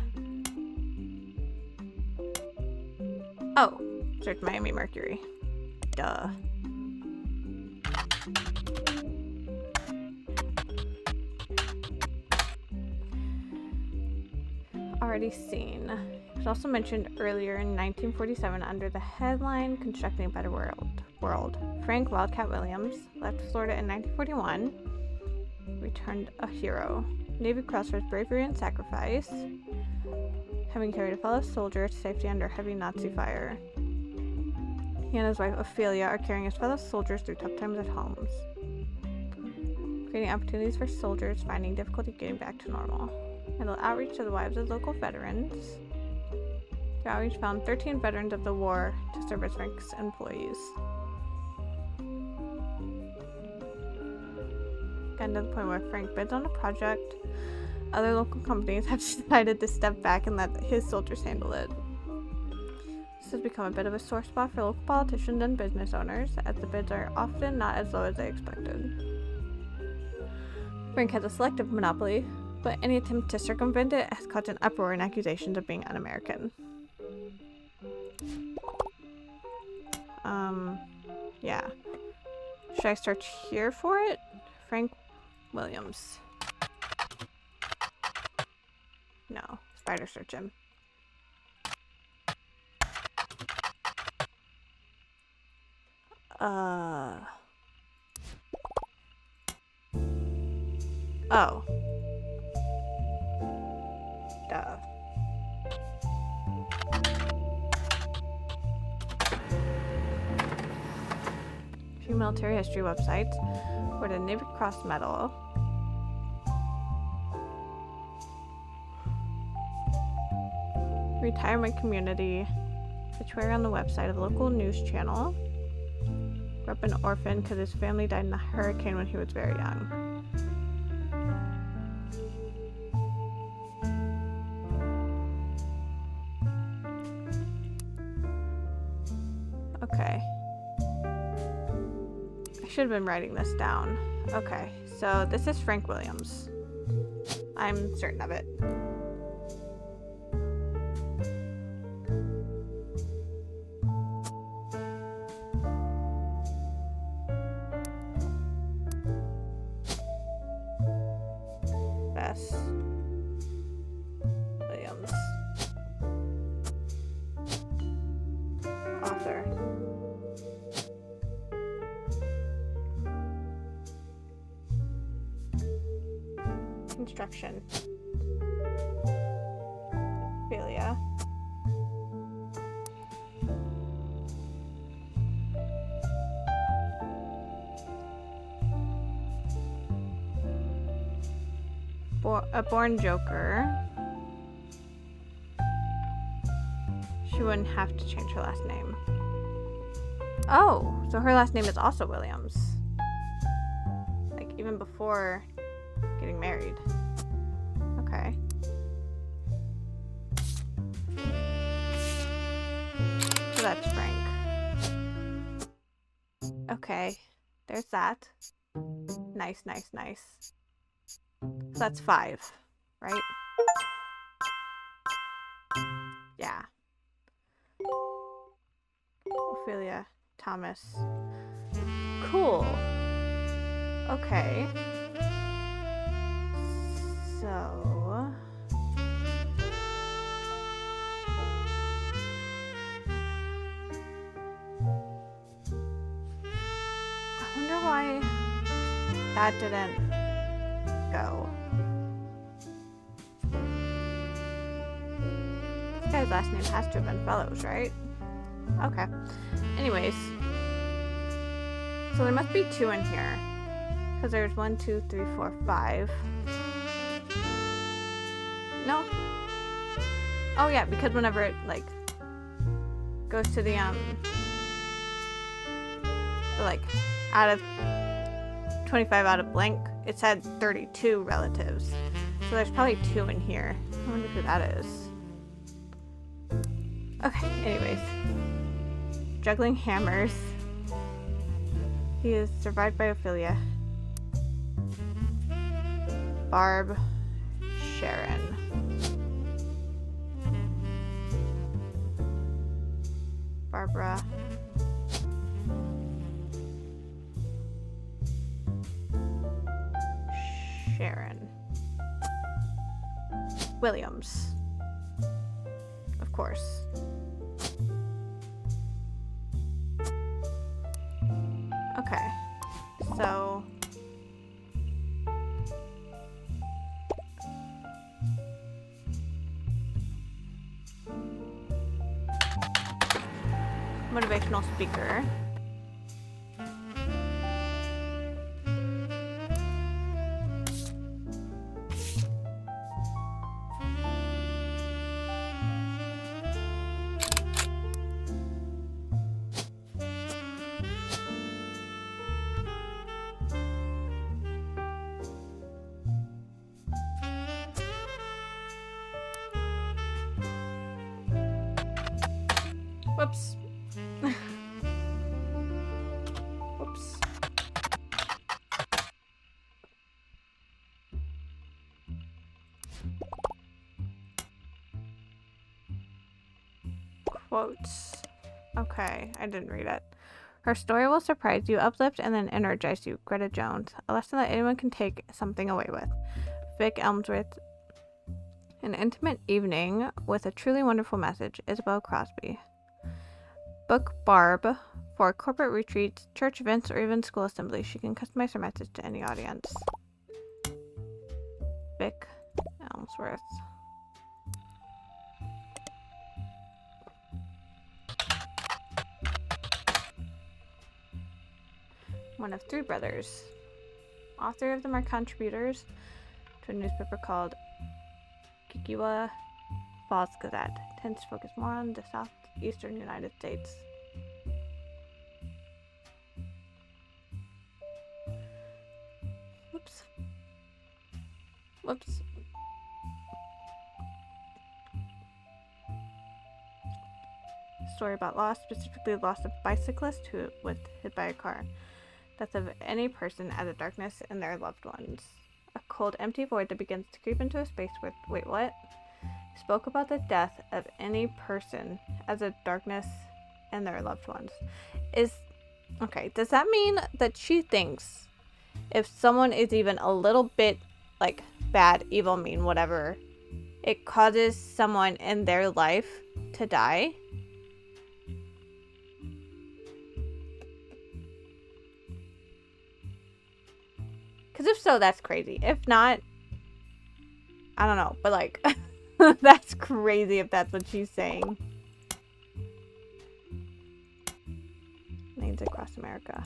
Oh, search Miami Mercury. Duh. Already seen. It was also mentioned earlier in 1947 under the headline Constructing a Better World. Frank Wildcat Williams left Florida in 1941, returned a hero. Navy Cross for his bravery and sacrifice, having carried a fellow soldier to safety under heavy Nazi fire. He and his wife Ophelia are carrying his fellow soldiers through tough times at homes, creating opportunities for soldiers finding difficulty getting back to normal. Handle outreach to the wives of local veterans. The outreach found 13 veterans of the war to serve as Frank's employees. Gotten to the point where Frank bids on a project. Other local companies have decided to step back and let his soldiers handle it. This has become a bit of a sore spot for local politicians and business owners, as the bids are often not as low as they expected. Frank has a selective monopoly, but any attempt to circumvent it has caused an uproar and accusations of being un-American. Yeah. Should I search here for it? Frank Williams. No. Spider search him. Oh. Duh. Few military history websites. Where the Navy Cross Medal. Retirement community. Obituary on the website of a local news channel. Grew up an orphan because his family died in a hurricane when he was very young. Okay. I should have been writing this down. Okay, so this is Frank Williams. I'm certain of it. Bess Williams. Author. Construction. Ophelia. A born joker. She wouldn't have to change her last name. Oh, so her last name is also Williams. Like, even before getting married. Okay. So that's Frank. Okay, there's that. Nice, nice, nice. So that's 5, right? Yeah. Ophelia Thomas. Cool. Okay. So... I wonder why that didn't go. This guy's last name has to have been Fellows, right? Okay. Anyways. So there must be 2 in here. Because there's 1, 2, 3, 4, 5. No. Oh yeah, because whenever it like goes to the like out of 25 out of blank, it said 32 relatives. So there's probably 2 in here. I wonder who that is. Okay, anyways. Juggling hammers. He is survived by Ophelia. Barb Sharon. Barbara. Sharon. Williams. Of course. Okay. So... motivational speaker. Whoops. Whoops. Quotes. Okay, I didn't read it. Her story will surprise you, uplift, and then energize you. Greta Jones. A lesson that anyone can take something away with. Vic Elmsworth. An intimate evening with a truly wonderful message. Isabel Crosby. Book Barb. For corporate retreats, church events, or even school assemblies, she can customize her message to any audience. Vic Elmsworth. One of three brothers. All three of them are contributors to a newspaper called Kikkiwa Falls Gazette. Tends to focus more on the southeastern United States. Whoops. Whoops. Story about loss, specifically the loss of a bicyclist who was hit by a car. Death of any person as a darkness in their loved ones. A cold, empty void that begins to creep into a space with... Wait, what? Spoke about the death of any person as a darkness in their loved ones. Okay, does that mean that she thinks if someone is even a little bit, like, bad, evil, mean, whatever, it causes someone in their life to die? Because if so, that's crazy. If not, I don't know. But, like, that's crazy if that's what she's saying. Lanes across America.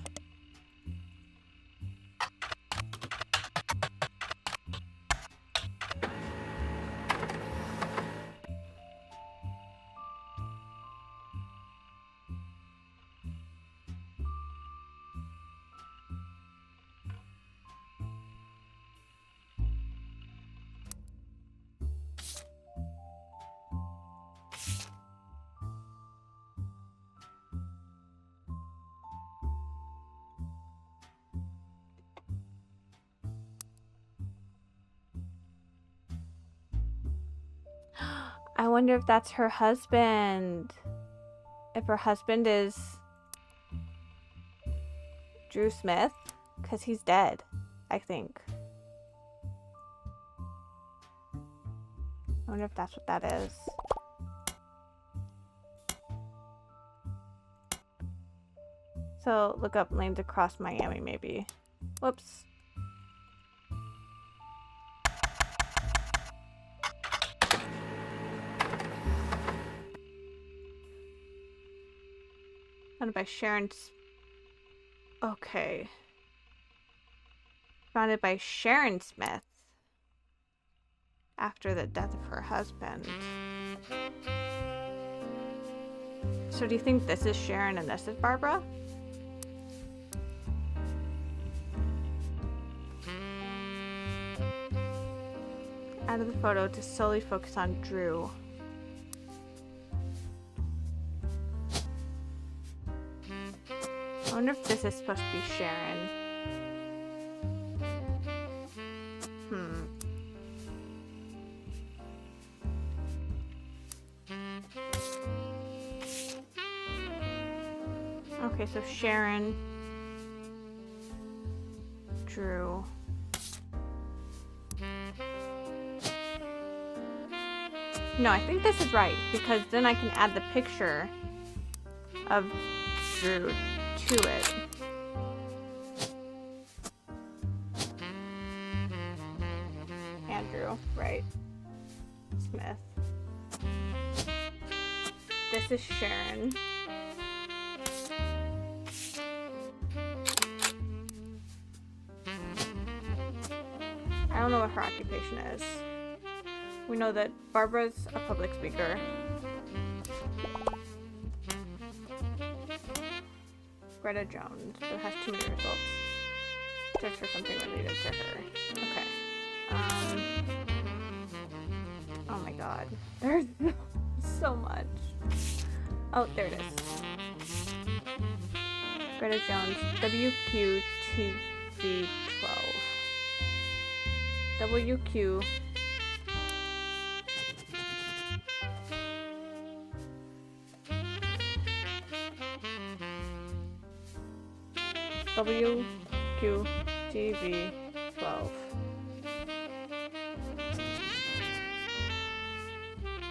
I wonder if that's her husband. If her husband is Drew Smith, because he's dead, I think. I wonder if that's what that is. So look up Lanes Across Miami, maybe. Whoops. Founded by Sharon. Okay. Founded by Sharon Smith after the death of her husband. So do you think this is Sharon and this is Barbara? Out of the photo to solely focus on Drew. I wonder if this is supposed to be Sharon. Okay, so Sharon, Drew. No, I think this is right, because then I can add the picture of Drew to it. Andrew, right. Smith. This is Sharon. I don't know what her occupation is. We know that Barbara's a public speaker. Greta Jones, but it has too many results. Search for something related to her. Okay. Oh my god. There's so much. Oh, there it is. Greta Jones, WQTV 12. WQ. WQTV 12.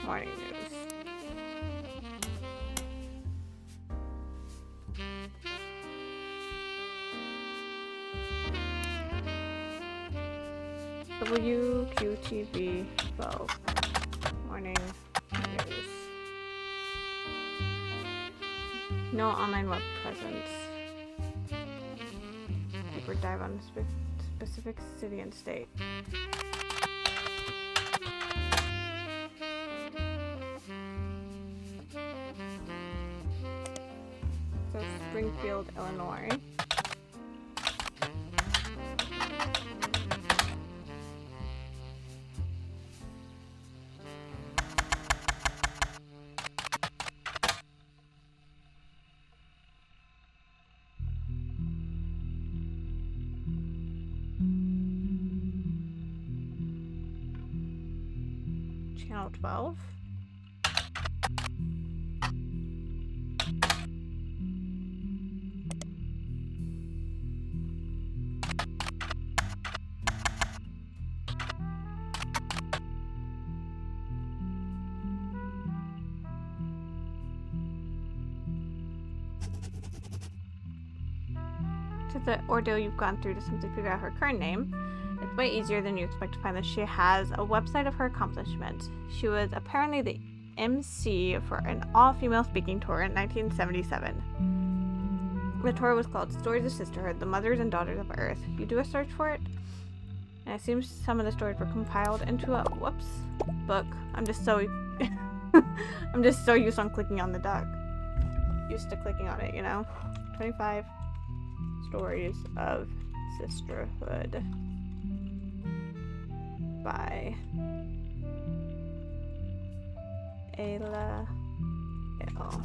Morning news. WQTV 12. Morning news. No online web presence. Deeper dive on a specific city and state. So Springfield, Illinois. Channel 12. To the ordeal you've gone through to simply figure out her current name, it's way easier than you expect to find that she has a website of her accomplishments. She was apparently the MC for an all-female speaking tour in 1977. The tour was called Stories of Sisterhood, the Mothers and Daughters of Earth. You do a search for it, and I assume some of the stories were compiled into a book. I'm just so used on clicking on the duck. Used to clicking on it, you know? 25 Stories of Sisterhood by Ayla L.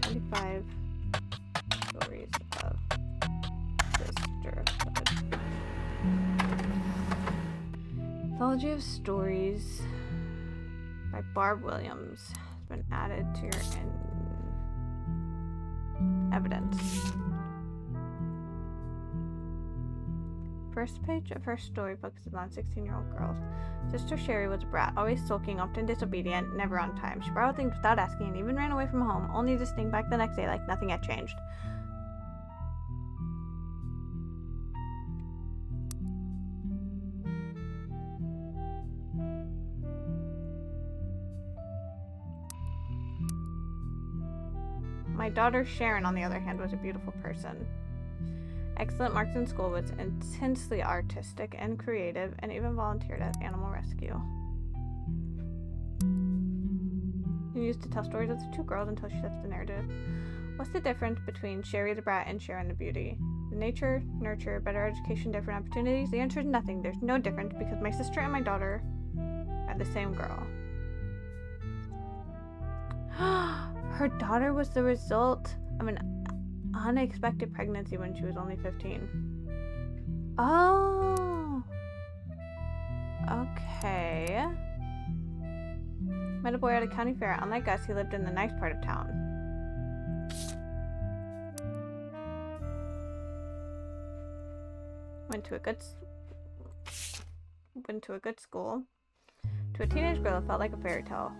"25 Stories of Sisterhood." Anthology of Stories by Barb Williams has been added to your evidence. First page of her storybook is about 16-year-old girls. Sister Sherry was a brat, always sulking, often disobedient, never on time. She borrowed things without asking and even ran away from home, only to sneak back the next day like nothing had changed. My daughter Sharon, on the other hand, was a beautiful person. Excellent marks in school, was intensely artistic and creative, and even volunteered at animal rescue. She used to tell stories of the two girls until she sets the narrative. What's the difference between Sherry the brat and Sharon the beauty? The nature, nurture, better education, different opportunities? The answer is nothing. There's no difference because my sister and my daughter are the same girl. Her daughter was the result of an unexpected pregnancy when she was only 15. Oh. Okay. Met a boy at a county fair. Unlike us, he lived in the nice part of town. Went to a good school. To a teenage girl, it felt like a fairy tale.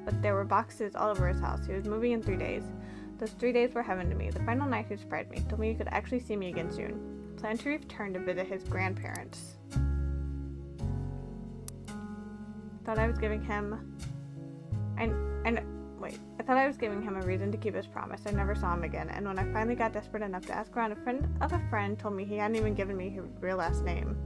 But there were boxes all over his house. He was moving in 3 days. Those 3 days were heaven to me. The final night he surprised me, told me he could actually see me again soon. Planned to return to visit his grandparents. Thought I was giving him... I thought I was giving him a reason to keep his promise. I never saw him again, and when I finally got desperate enough to ask around, a friend of a friend told me he hadn't even given me his real last name.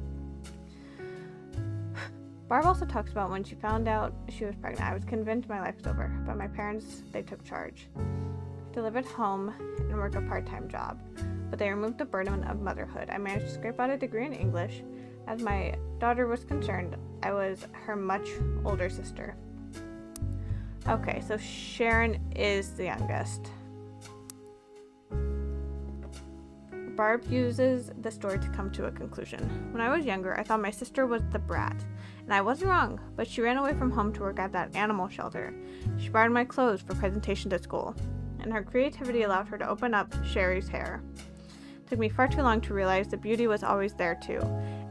Barb also talks about when she found out she was pregnant. I was convinced my life was over, but my parents, they took charge. To live at home and work a part-time job, but they removed the burden of motherhood. I managed to scrape out a degree in English. As my daughter was concerned, I was her much older sister. Okay, so Sharon is the youngest. Barb uses the story to come to a conclusion. When I was younger, I thought my sister was the brat, and I wasn't wrong, but she ran away from home to work at that animal shelter. She borrowed my clothes for presentations at school, and her creativity allowed her to open up Sherry's hair. It took me far too long to realize the beauty was always there too.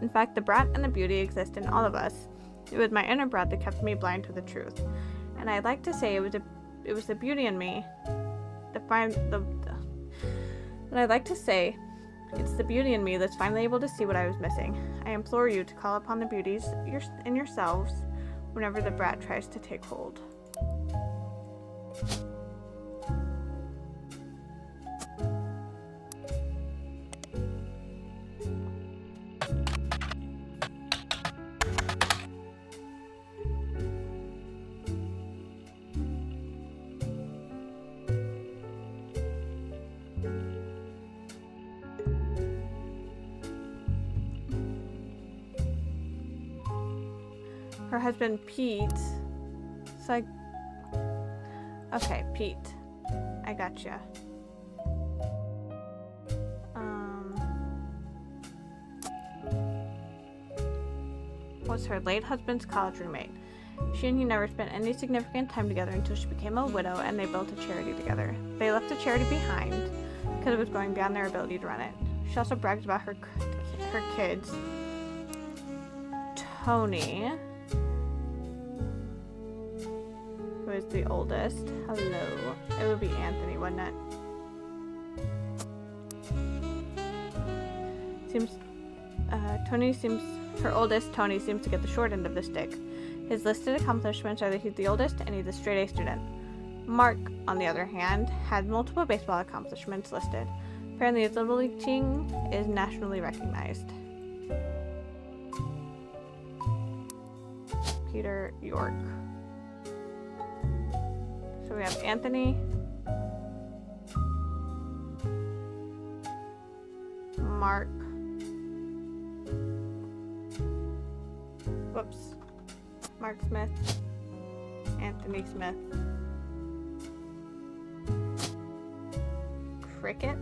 In fact, the brat and the beauty exist in all of us. It was my inner brat that kept me blind to the truth, and I'd like to say it was the beauty in me. And I'd like to say it's the beauty in me that's finally able to see what I was missing. I implore you to call upon the beauties in yourselves whenever the brat tries to take hold. Her husband, Pete. Okay, Pete. I gotcha. Was her late husband's college roommate. She and he never spent any significant time together until she became a widow and they built a charity together. They left the charity behind because it was going beyond their ability to run it. She also brags about her kids. Tony, who is the oldest. Hello. It would be Anthony, wouldn't it? Her oldest, Tony, seems to get the short end of the stick. His listed accomplishments are that he's the oldest and he's a straight-A student. Mark, on the other hand, had multiple baseball accomplishments listed. Apparently his Little League team is nationally recognized. Peter York. So we have Anthony, Mark, Mark Smith, Anthony Smith, Cricket,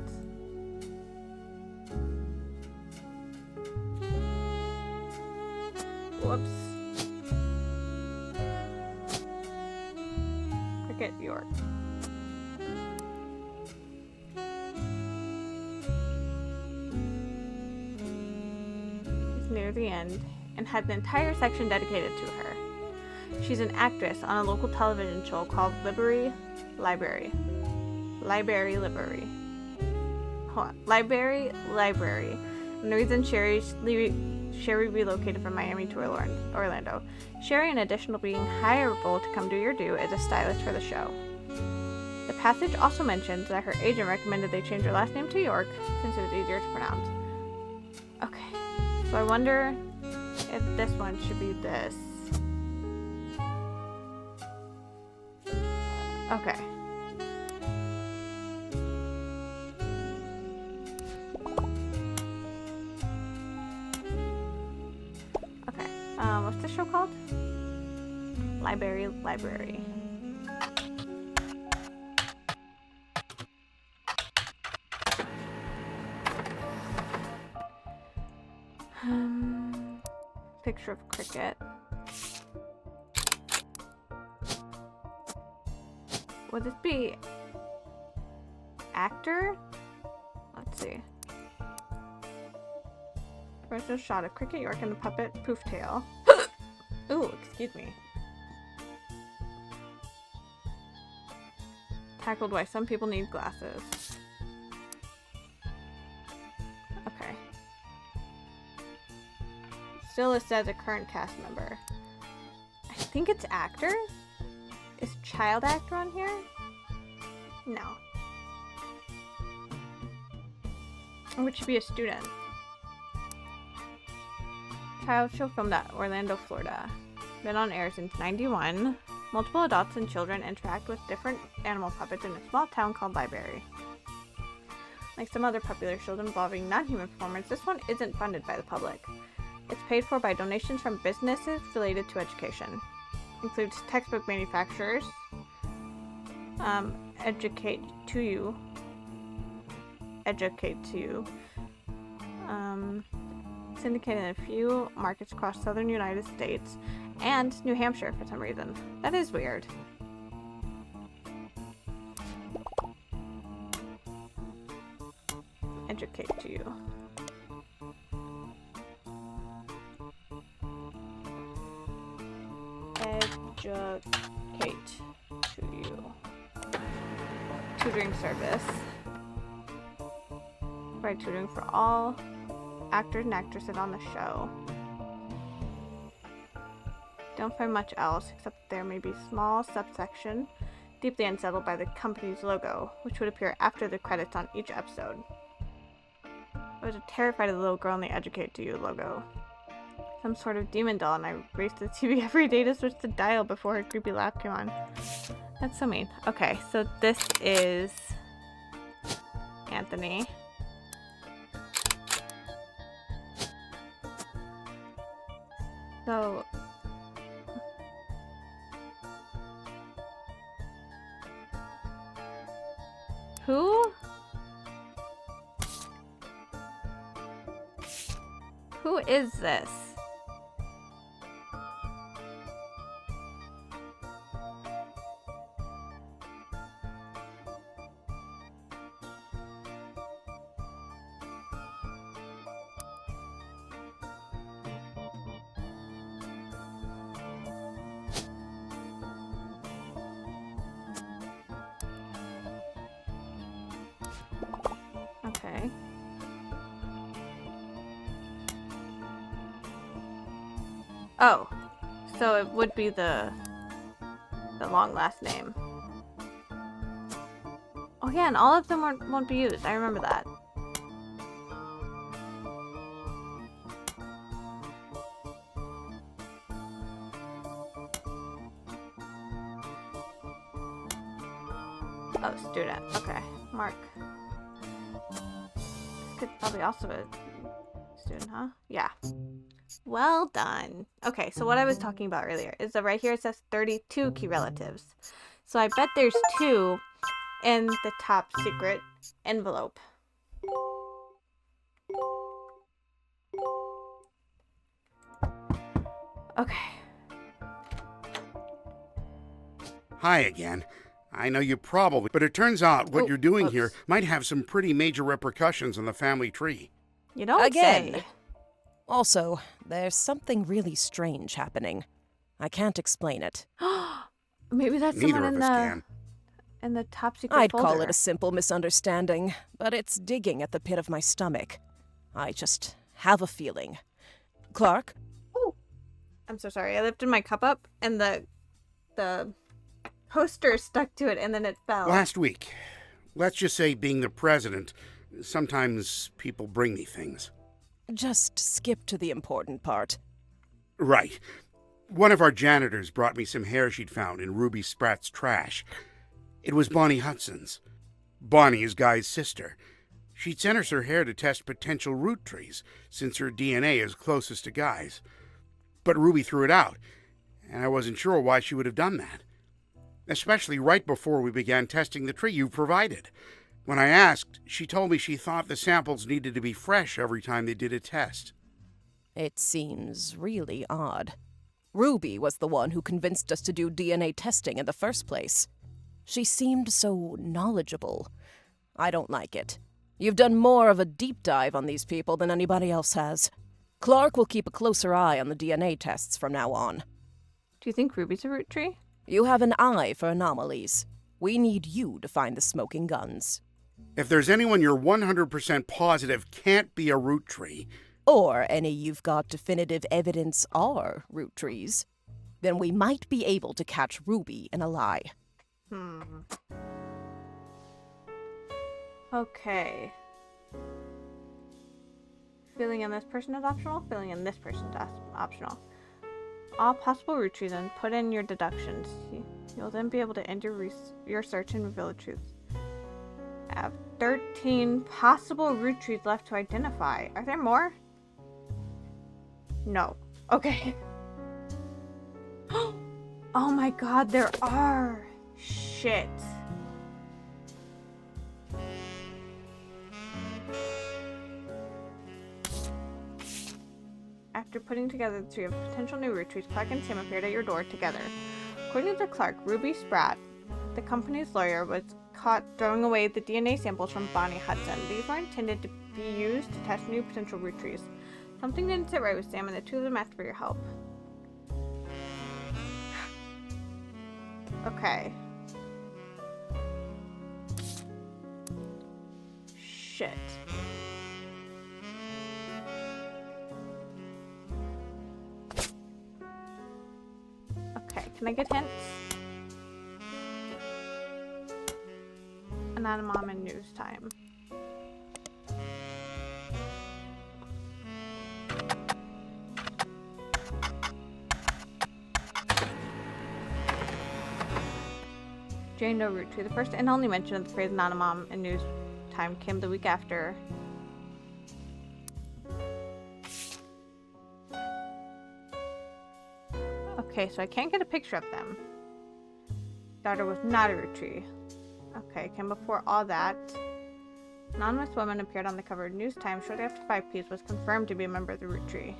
Cricket York. It's near the end and had an entire section dedicated to her. She's an actress on a local television show called Library. And the reason Sherry relocated from Miami to Orlando. Sherry, in addition to being hireable to come do your due, is a stylist for the show. The passage also mentions that her agent recommended they change her last name to York since it was easier to pronounce. Okay, so I wonder if this one should be this. Okay. What's this show called? Library. Picture of Cricket. Would this be actor? Let's see. Professional shot of Cricket York and the puppet Pooftail. Ooh, excuse me. Tackled why some people need glasses. Okay. Still listed as a current cast member. I think it's actor? Is child actor on here? No. Or would she be a student? Child show filmed at Orlando, Florida. Been on air since '91. Multiple adults and children interact with different animal puppets in a small town called Library. Like some other popular shows involving non-human performers, this one isn't funded by the public. It's paid for by donations from businesses related to education. Includes textbook manufacturers, educate to you, syndicated in a few markets across southern United States and New Hampshire for some reason. That is weird. Educate to you. Educate to you. Tutoring service. Provide tutoring for all actors and actresses on the show. Don't find much else, except there may be a small subsection deeply unsettled by the company's logo, which would appear after the credits on each episode. I was terrified of the little girl in the Educate to You logo. Some sort of demon doll, and I raced the TV every day to switch the dial before her creepy laugh came on. That's so mean. Okay, so this is Anthony. So who is this? Okay. Oh, so it would be the long last name. Oh yeah, and all of them won't be used. I remember that. Oh, student. Okay, Mark. Could probably also be a student, huh? Yeah. Well done. Okay, so what I was talking about earlier is that right here it says 32 key relatives. So I bet there's 2 in the top secret envelope. Okay. Hi again. I know you probably, but it turns out what you're doing here oops. might have some pretty major repercussions on the family tree. You don't Again. say. Also, there's something really strange happening. I can't explain it. Maybe that's Neither someone of in us the can. top secret I'd folder. call it a simple misunderstanding, but it's digging at the pit of my stomach. I just have a feeling. Clark? Oh, I'm so sorry. I lifted my cup up and the poster stuck to it and then it fell. Last week, let's just say being the president, sometimes people bring me things. Just skip to the important part. Right. One of our janitors brought me some hair she'd found in Ruby Spratt's trash. It was Bonnie Hudson's. Bonnie is Guy's sister. She'd sent us her hair to test potential root trees, since her DNA is closest to Guy's. But Ruby threw it out, and I wasn't sure why she would have done that. Especially right before we began testing the tree you provided. When I asked, she told me she thought the samples needed to be fresh every time they did a test. It seems really odd. Ruby was the one who convinced us to do DNA testing in the first place. She seemed so knowledgeable. I don't like it. You've done more of a deep dive on these people than anybody else has. Clark will keep a closer eye on the DNA tests from now on. Do you think Ruby's a root tree? You have an eye for anomalies. We need you to find the smoking guns. If there's anyone you're 100% positive can't be a root tree, Or any you've got definitive evidence are root trees, then we might be able to catch Ruby in a lie. Okay. Filling in this person is optional. Filling in this person is optional. All possible root trees and put in your deductions. You'll then be able to end your search and reveal the truth. I have 13 possible root trees left to identify. Are there more? No. Okay. Oh my god, there are. Shit. After putting together the three of potential new Roottrees, Clark and Sam appeared at your door together. According to Clark, Ruby Spratt, the company's lawyer, was caught throwing away the DNA samples from Bonnie Hudson. These were intended to be used to test new potential Roottrees. Something didn't sit right with Sam, and the two of them asked for your help. Okay. Shit. Okay, can I get hints? Anonymom and news time. Jane Doe Rootree. The first and only mention of the phrase Anonymom in news time came the week after. Okay, so I can't get a picture of them. Daughter was not a Rootree. Okay, came before all that. Anonymous woman appeared on the cover of News Time shortly after 5Ps was confirmed to be a member of the Rootree.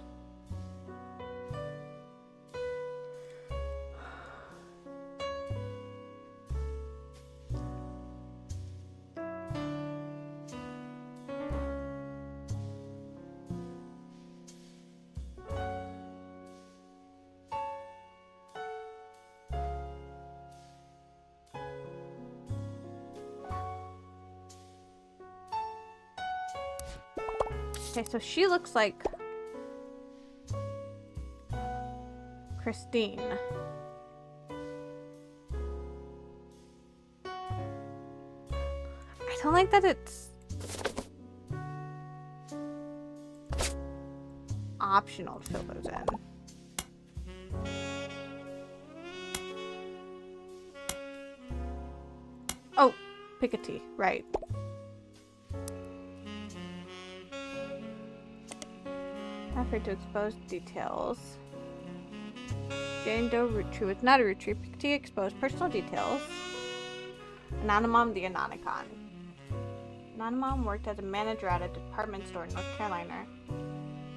Okay, so she looks like Christine. I don't like that it's optional to fill those in. Oh, Piketty, right. Afraid to expose details. Jane Doe Rootree was not a Rootree. Piketty exposed personal details. Anonymom the Anonicon. Anonymom worked as a manager at a department store in North Carolina,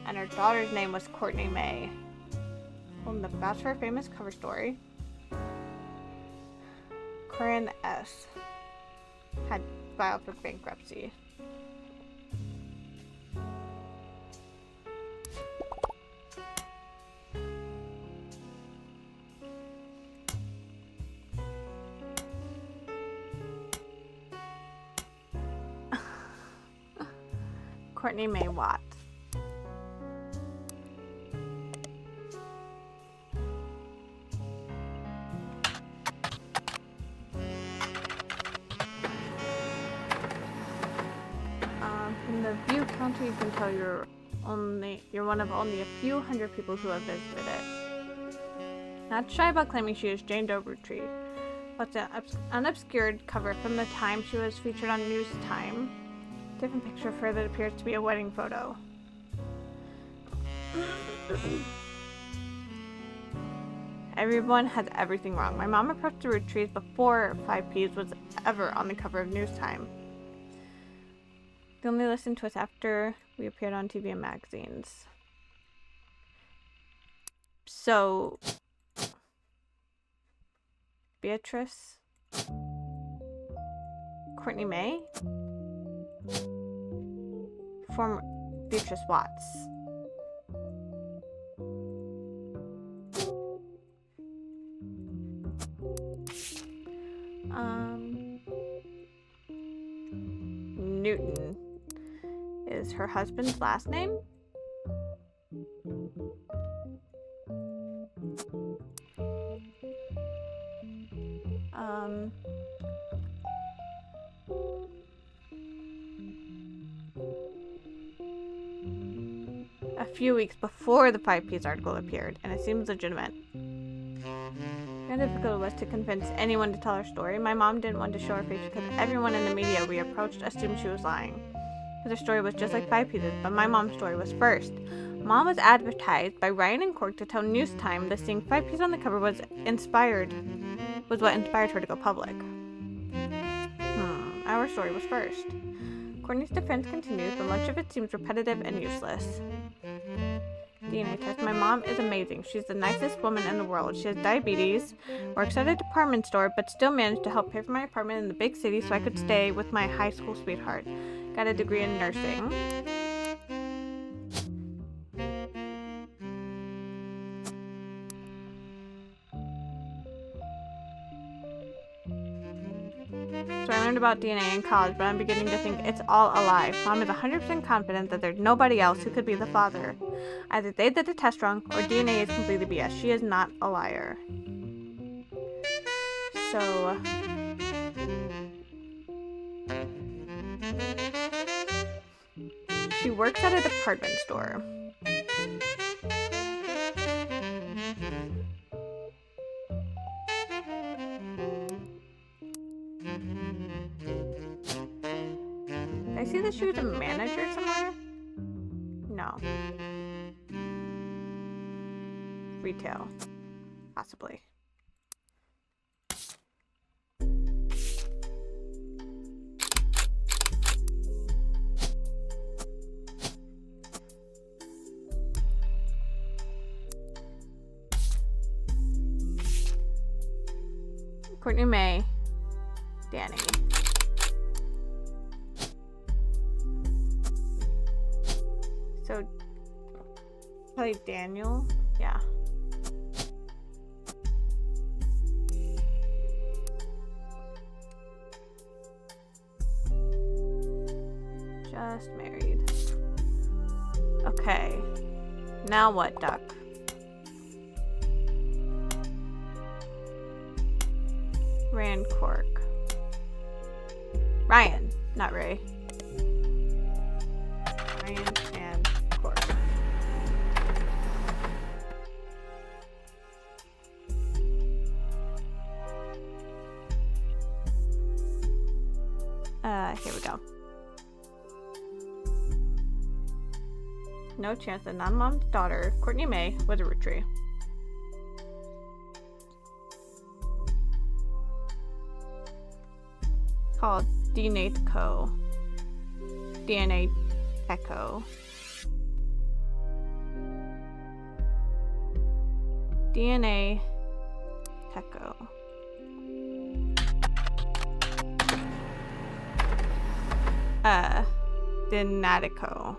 and her daughter's name was Courtney May. Well, that's her famous cover story. Corinne S. had filed for bankruptcy. Courtney May Watt. In the View County, you can tell you're one of only a few hundred people who have visited it. Not shy about claiming she is Jane Doe Rootree, but an unobscured cover from the time she was featured on News Time. Different picture of her that appears to be a wedding photo. Everyone has everything wrong. My mom approached the Rootrees before 5Ps was ever on the cover of News Time. They only listened to us after we appeared on TV and magazines. So, Beatrice? Courtney May? Former Beatrice Watts. Newton is her husband's last name. A few weeks before the 5Ps article appeared, and it seems legitimate. How difficult it was to convince anyone to tell her story. My mom didn't want to show her face because everyone in the media we approached assumed she was lying. Because her story was just like 5P's, but my mom's story was first. Mom was advertised by Ryan and Cork to tell News Time that seeing 5 P's on the cover was what inspired her to go public. Our story was first. Courtney's defense continues, but much of it seems repetitive and useless. DNA test. My mom is amazing. She's the nicest woman in the world. She has diabetes, works at a department store, but still managed to help pay for my apartment in the big city so I could stay with my high school sweetheart. Got a degree in nursing. So I learned about DNA in college, but I'm beginning to think it's all a lie. Mom is 100% confident that there's nobody else who could be the father. Either they did the test wrong, or DNA is completely BS. She is not a liar. So... she works at a department store. Did I see that she was a manager somewhere? No. Retail. Possibly. Courtney May. Danny. So, probably Daniel? Yeah. Just married. Okay. Now what, Duck? Rand Cork. Ryan, not Ray. Ryan and Cork. Here we go. No chance that non-mom's daughter, Courtney May, was a Roottreemania. Called DNA Co. DNA Echo. DNA Techo. Dinatico.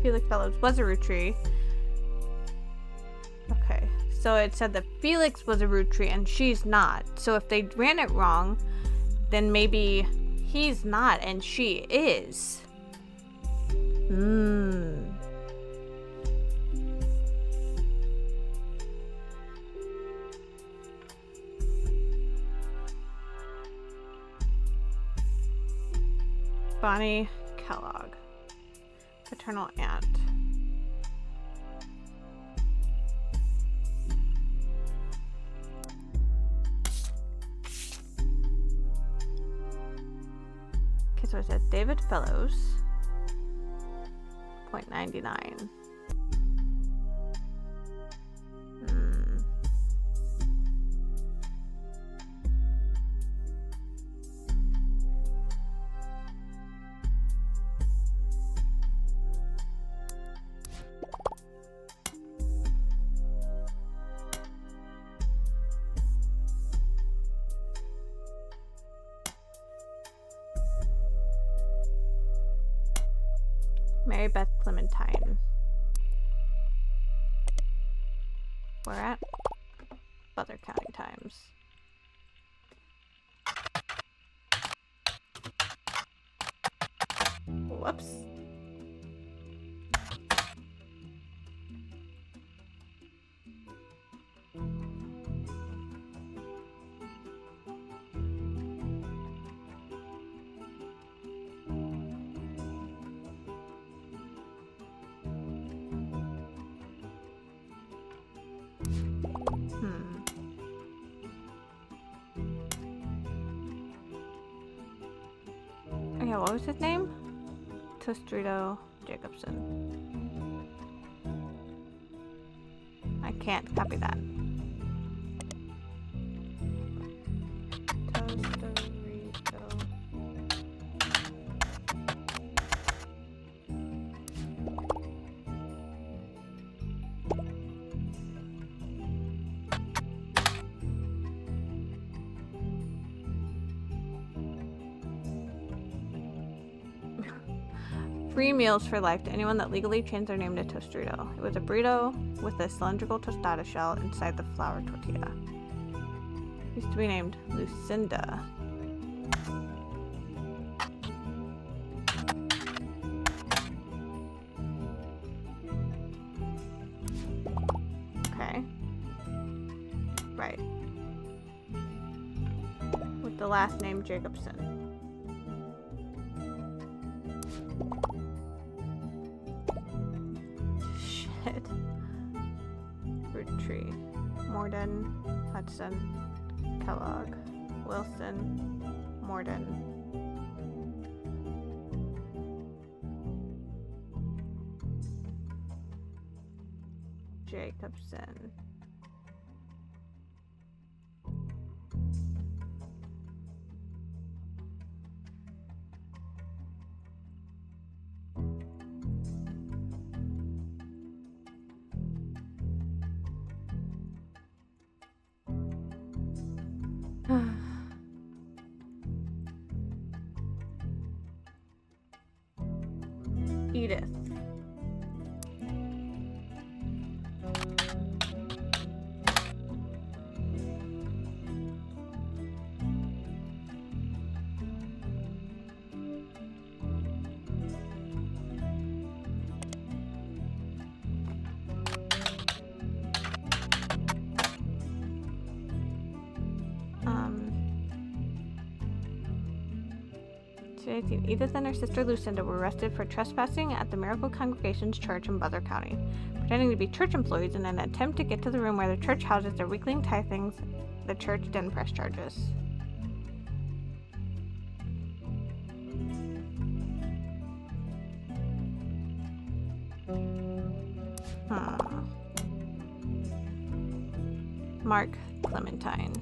Felix Fellows was a Roottreemania. Okay, so it said that Felix was a Roottreemania and she's not. So if they ran it wrong, then maybe he's not and she is. Bonnie Kellogg. Paternal aunt. Okay, so it says David Fellows. 0.99. Mary Beth Clementine. We're at Butler County Times. Whoops. Oh yeah, what was his name? Tostrito Jacobson. I can't copy that. Tostarito. Free meals for life to anyone that legally changed their name to Tostrito. It was a burrito with a cylindrical tostada shell inside the flour tortilla. Used to be named Lucinda. Okay. Right. With the last name Jacobson. Shit. Rootree. Morden. Hudson. Kellogg. Wilson. Morden. Jacobson. Edith. Edith and her sister Lucinda were arrested for trespassing at the Miracle Congregation's church in Butler County, pretending to be church employees in an attempt to get to the room where the church houses their weekly tithings. The church didn't press charges. Mark Clementine.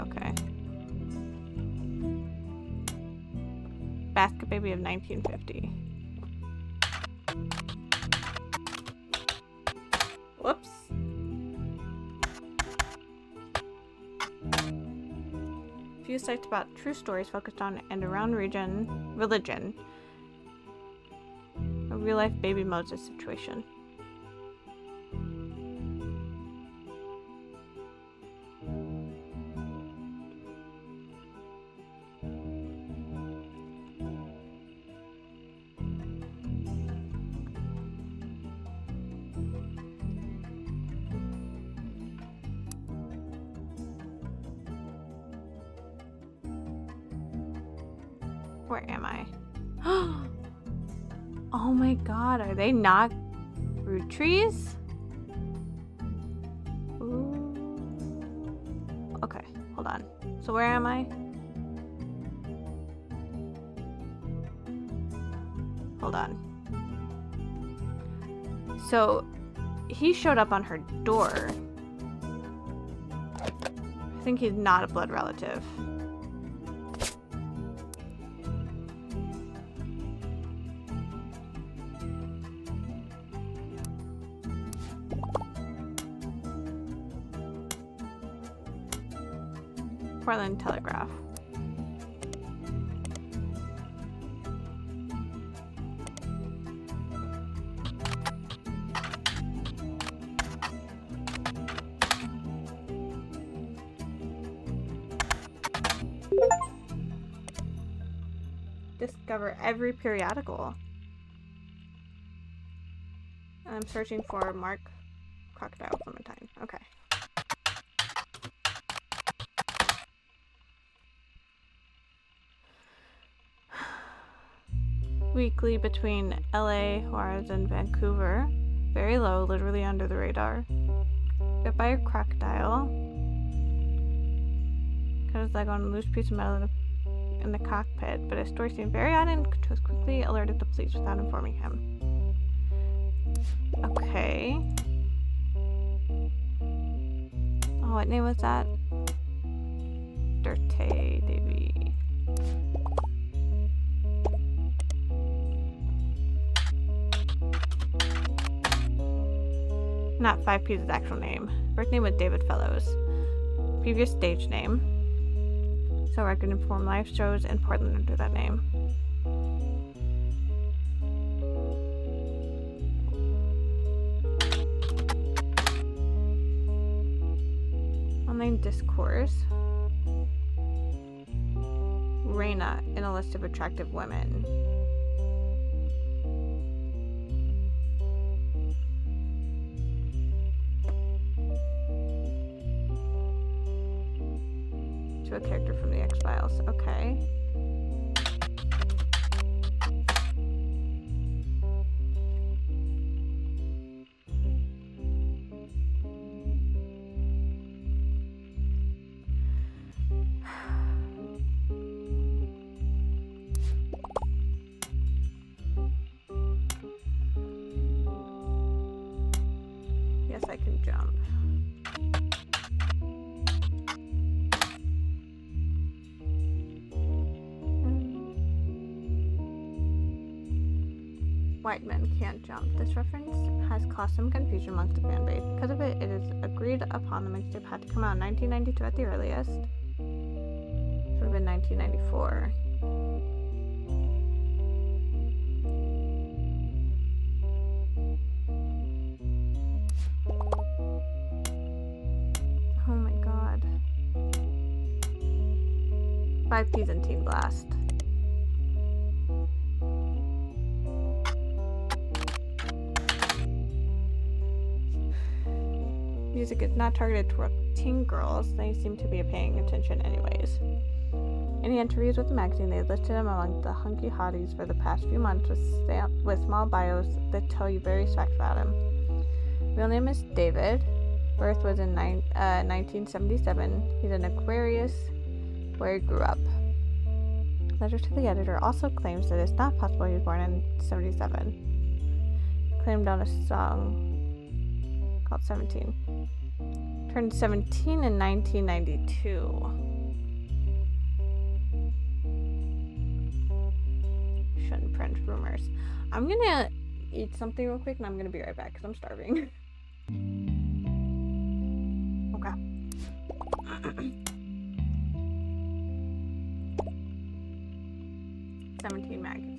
Okay. Basket Baby of 1950. Whoops. Few sites about true stories focused on and around religion. A real-life baby Moses situation. Where am I? Oh my god, are they not root trees? Ooh. Okay, hold on. So where am I? Hold on. So he showed up on her door. I think he's not a blood relative. Portland Telegraph. Discover every periodical. I'm searching for Mark Crocodile Clementine. Okay. Weekly between LA, Juarez, and Vancouver. Very low, literally under the radar. Bit by a crocodile. Cut his leg on a loose piece of metal in the cockpit, but his story seemed very odd and was quickly alerted the police without informing him. Okay. Oh, what name was that? Dirte Davy. Not 5P's actual name. Birth name was David Fellows. Previous stage name. So record and perform live shows in Portland under that name. Online discourse. Reina in a list of attractive women. To a character from the X-Files. Okay. Yes, I can jump. White men can't jump. This reference has caused some confusion amongst the fan base. Because of it, it is agreed upon the mixtape had to come out in 1992 at the earliest. It would have been 1994. Oh my god. 5P's and Teen Blast. Music is not targeted toward teen girls. They seem to be paying attention anyways. In the interviews with the magazine, they listed him among the hunky hotties for the past few months with small bios that tell you various facts about him. Real name is David. Birth was in 1977. He's an Aquarius, where he grew up. Letter to the editor also claims that it's not possible he was born in 77. Claimed on a song called 17. Turned 17 in 1992. Shouldn't print rumors. I'm gonna eat something real quick and I'm gonna be right back because I'm starving. Okay. 17 magazine.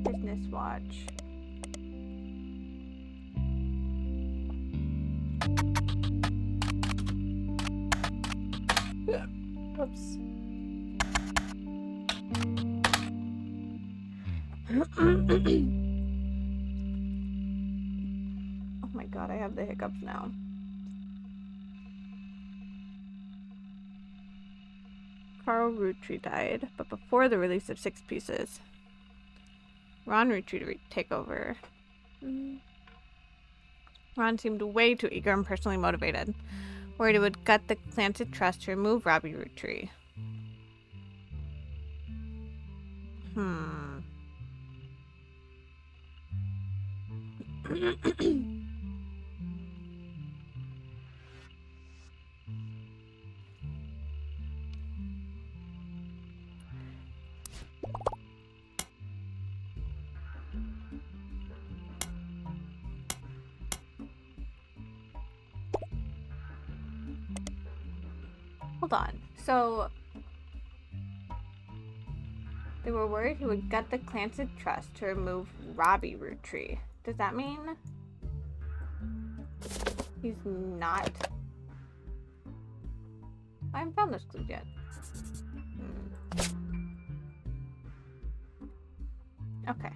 Business watch. Oops. Oh my god, I have the hiccups now. Carl Roottreemania died, but before the release of 6 Pieces. Ron Roottreemania to take over. Ron seemed way too eager and personally motivated, worried it would gut the planted trust to remove Robbie Roottreemania. hold on. So they were worried he would gut the Clancy Trust to remove Robbie Roottreemania. Does that mean he's not? I haven't found those clues yet. Okay.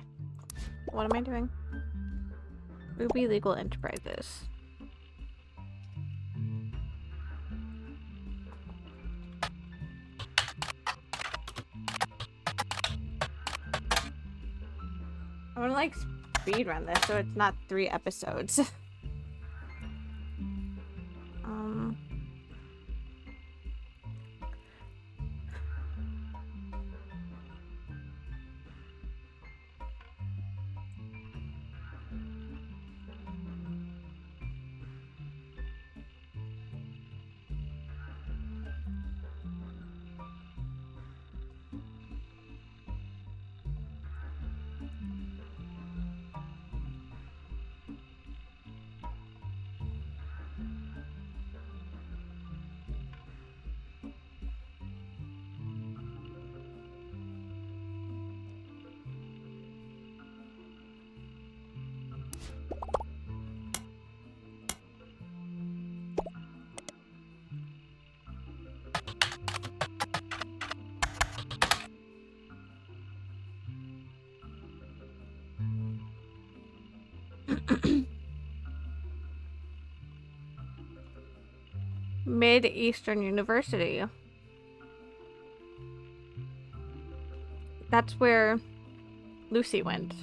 What am I doing? Ruby Legal Enterprises. I'm gonna like speed run this so it's not 3 episodes. Mid-Eastern University. That's where Lucy went.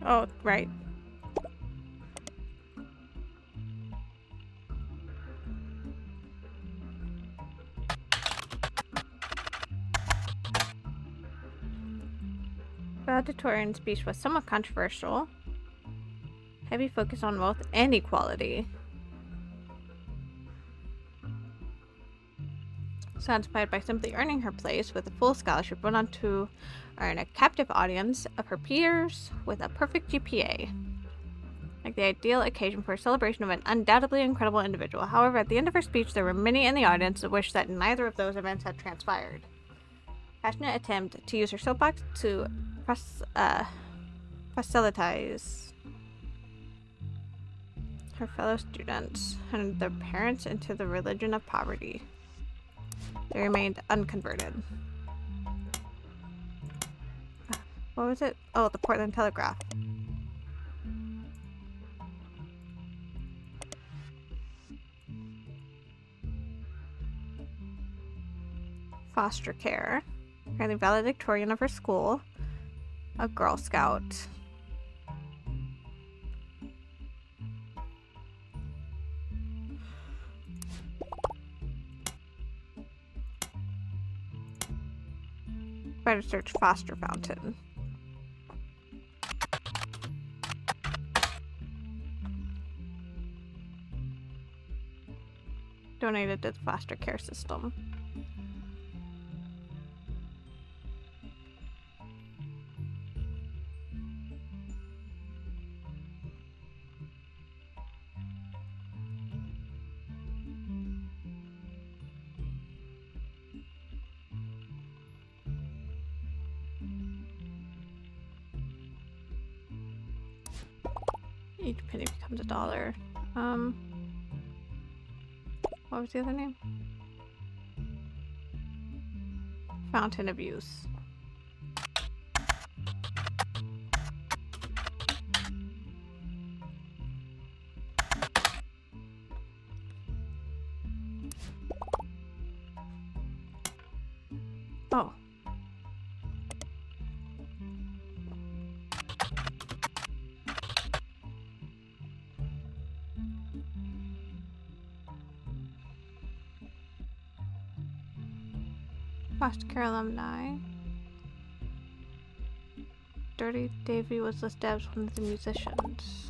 Oh, right. Valedictorian speech was somewhat controversial. Heavy focus on wealth and equality. Satisfied by simply earning her place with a full scholarship, went on to earn a captive audience of her peers with a perfect GPA. Like the ideal occasion for a celebration of an undoubtedly incredible individual. However, at the end of her speech, there were many in the audience that wished that neither of those events had transpired. Passionate attempt to use her soapbox to proselytize her fellow students and their parents into the religion of poverty. They remained unconverted. What was it? Oh, the Portland Telegraph. Foster care. Currently valedictorian of her school. A Girl Scout. Better search foster fountain. Donated to the foster care system. Each penny becomes $1. What was the other name? Fountain of Youth. Oh. Foster care alumni. Dirty Davy was listed as one of the musicians.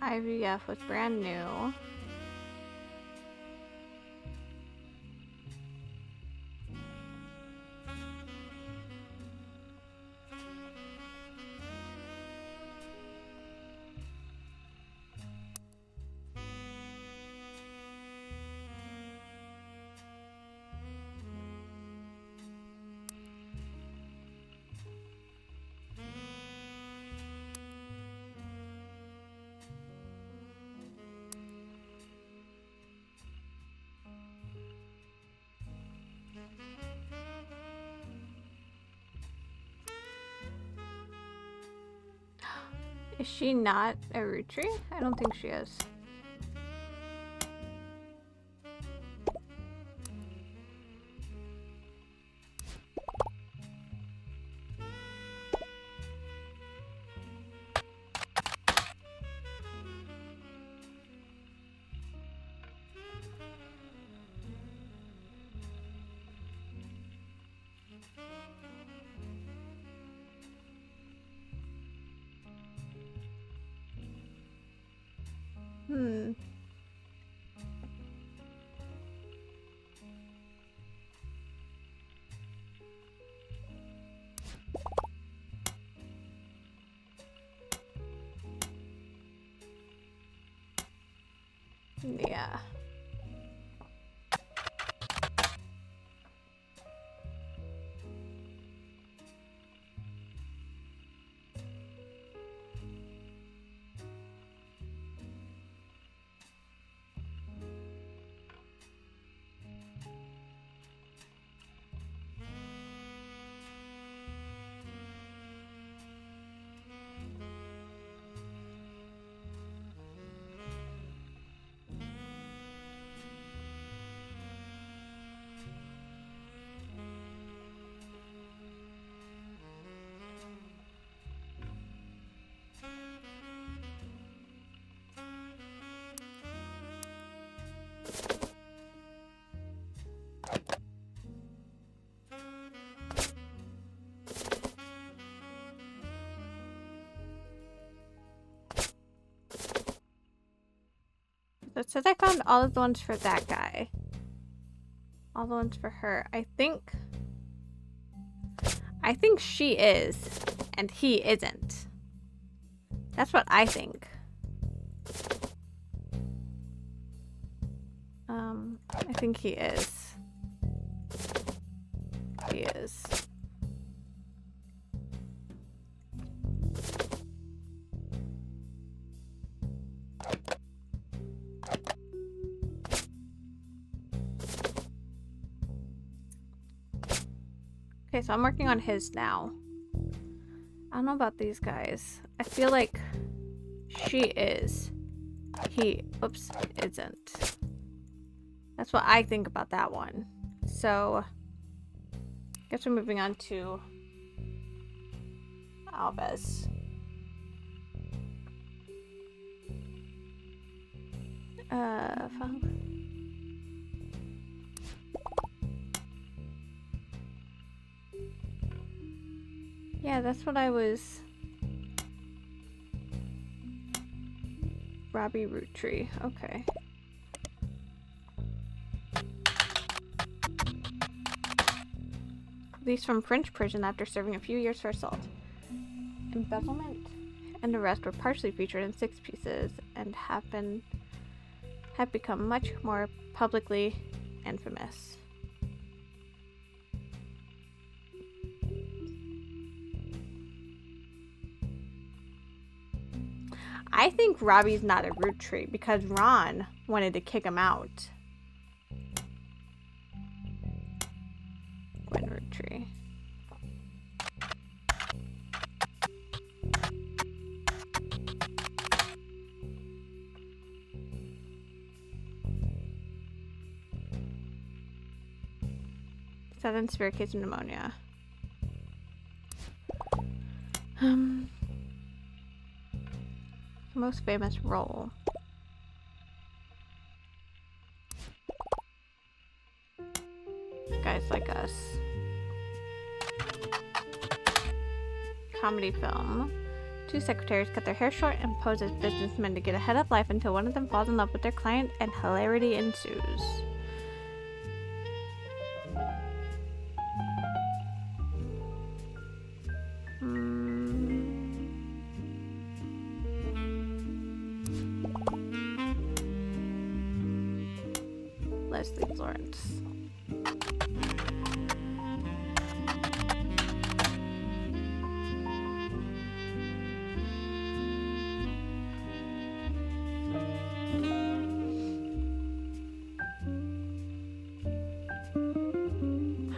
IVF was brand new. Is she not a Rootree? I don't think she is. Hmm. Yeah. It says I found all of the ones for that guy. All the ones for her. I think she is, and he isn't. That's what I think. I think he is. He is. Okay, so I'm working on his now. I don't know about these guys. I feel like she is. He, oops, isn't. That's what I think about that one. So, I guess we're moving on to Alves. Yeah, that's what I was. Robbie Rootree. Okay. Released from French prison after serving a few years for assault. Embezzlement and arrest were partially featured in 6 pieces and have become much more publicly infamous. I think Robbie's not a Rootree because Ron wanted to kick him out. Gwen Rootree. Sudden severe case of pneumonia. Most famous role. Guys Like Us. Comedy film. Two secretaries cut their hair short and pose as businessmen to get ahead of life until one of them falls in love with their client and hilarity ensues. Leslie Florence.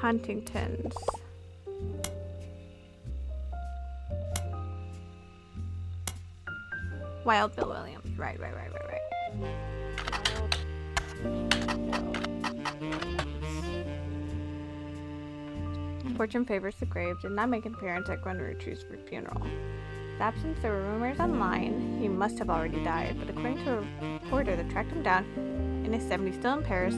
Huntington's. Wild Bill Williams. Right. Fortune favors the grave did not make an appearance at Gwen Rootree's funeral. His absence, there were rumors online he must have already died, but according to a reporter that tracked him down in his 70s, still in Paris,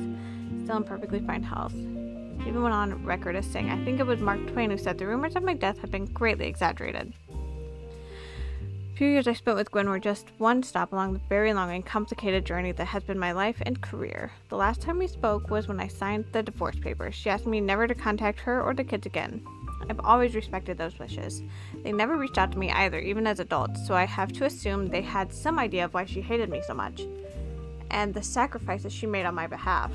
still in perfectly fine health. He even went on record as saying, "I think it was Mark Twain who said the rumors of my death have been greatly exaggerated." The few years I spent with Gwen were just one stop along the very long and complicated journey that has been my life and career. The last time we spoke was when I signed the divorce papers. She asked me never to contact her or the kids again. I've always respected those wishes. They never reached out to me either, even as adults, so I have to assume they had some idea of why she hated me so much, and the sacrifices she made on my behalf.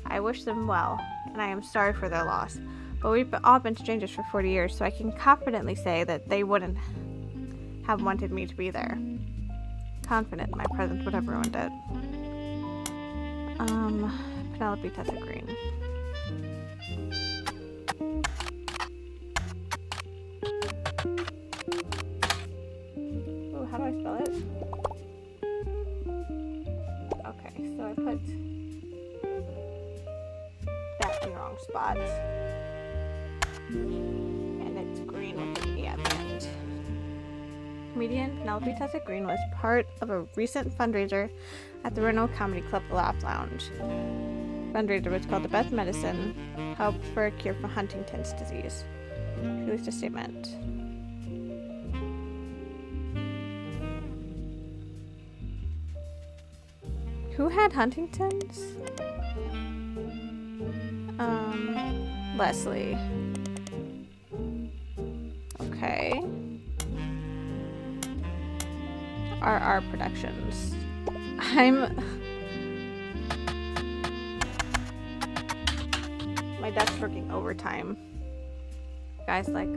I wish them well, and I am sorry for their loss, but we've all been strangers for 40 years, so I can confidently say that they wouldn't have wanted me to be there. Confident my presence would have ruined it. Penelope Tessa Green. Ooh, how do I spell it? Okay, so I put that in the wrong spot. And it's Green with an E at the end. Comedian Penelope Tessa Green was part of a recent fundraiser at the Renault Comedy Club, The Laugh Lounge. The fundraiser was called The Best Medicine, Help for a Cure for Huntington's Disease. She released a statement. Who had Huntington's? Leslie. Okay. RR Productions. My dad's working overtime. Guys like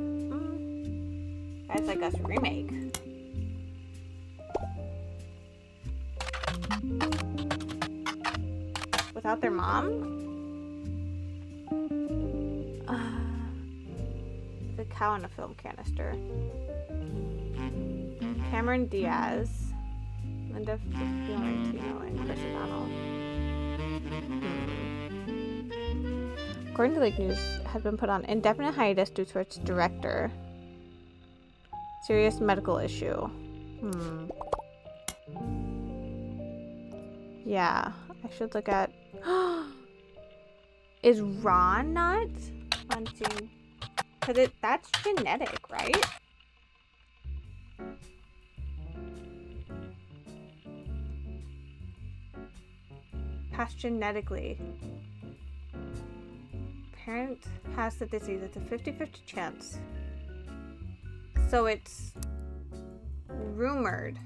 Us remake. Without their mom? The cow in a film canister. Cameron Diaz, Linda Fiorentino, and Chris O'Donnell. According to Lake News, has been put on indefinite hiatus due to its director. Serious medical issue. Yeah, I should look at. Is Ron not hunting? Because that's genetic, right? Passed genetically. Parent has the disease. It's a 50-50 chance. So it's rumored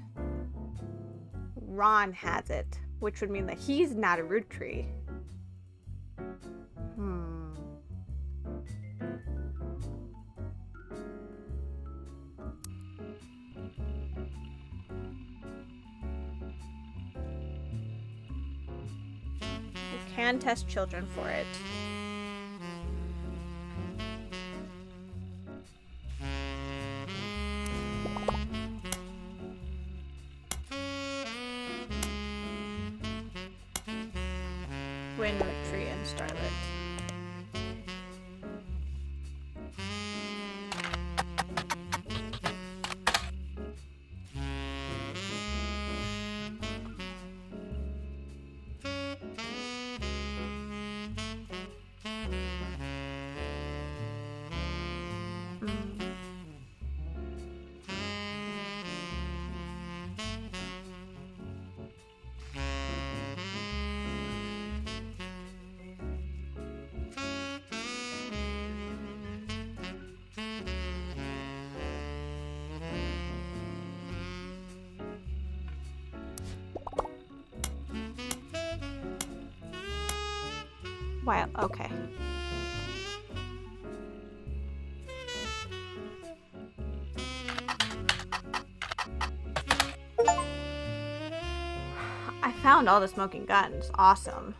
Ron has it, which would mean that he's not a Rootree. Can test children for it. Gwen Roottree and Starlet. Wow, okay. I found all the smoking guns. Awesome.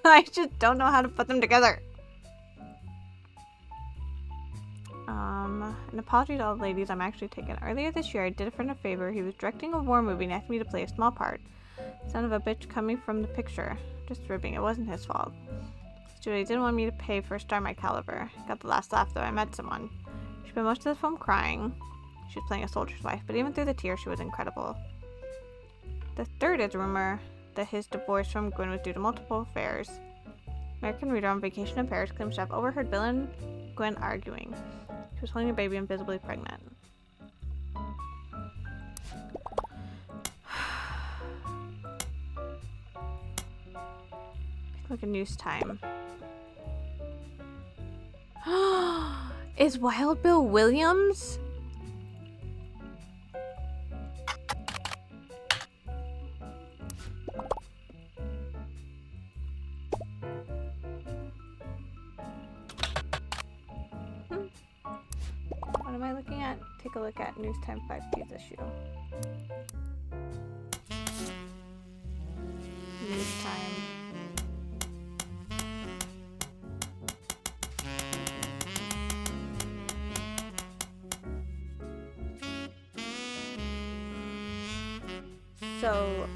I just don't know how to put them together. An apology to all the ladies I'm actually taking. Earlier this year, I did a friend a favor. He was directing a war movie and asked me to play a small part. Son of a bitch coming from the picture. Just ribbing. It wasn't his fault. Julie didn't want me to pay for a star my caliber. Got the last laugh though. I met someone. She spent most of the film crying. She was playing a soldier's wife, but even through the tears, she was incredible. The third is a rumor that his divorce from Gwen was due to multiple affairs. American reader on vacation in Paris claims to have overheard Bill and Gwen arguing. She was holding a baby and visibly pregnant. Look at news time. Is Wild Bill Williams? What am I looking at? Take a look at News Time 5P's issue. News Time. So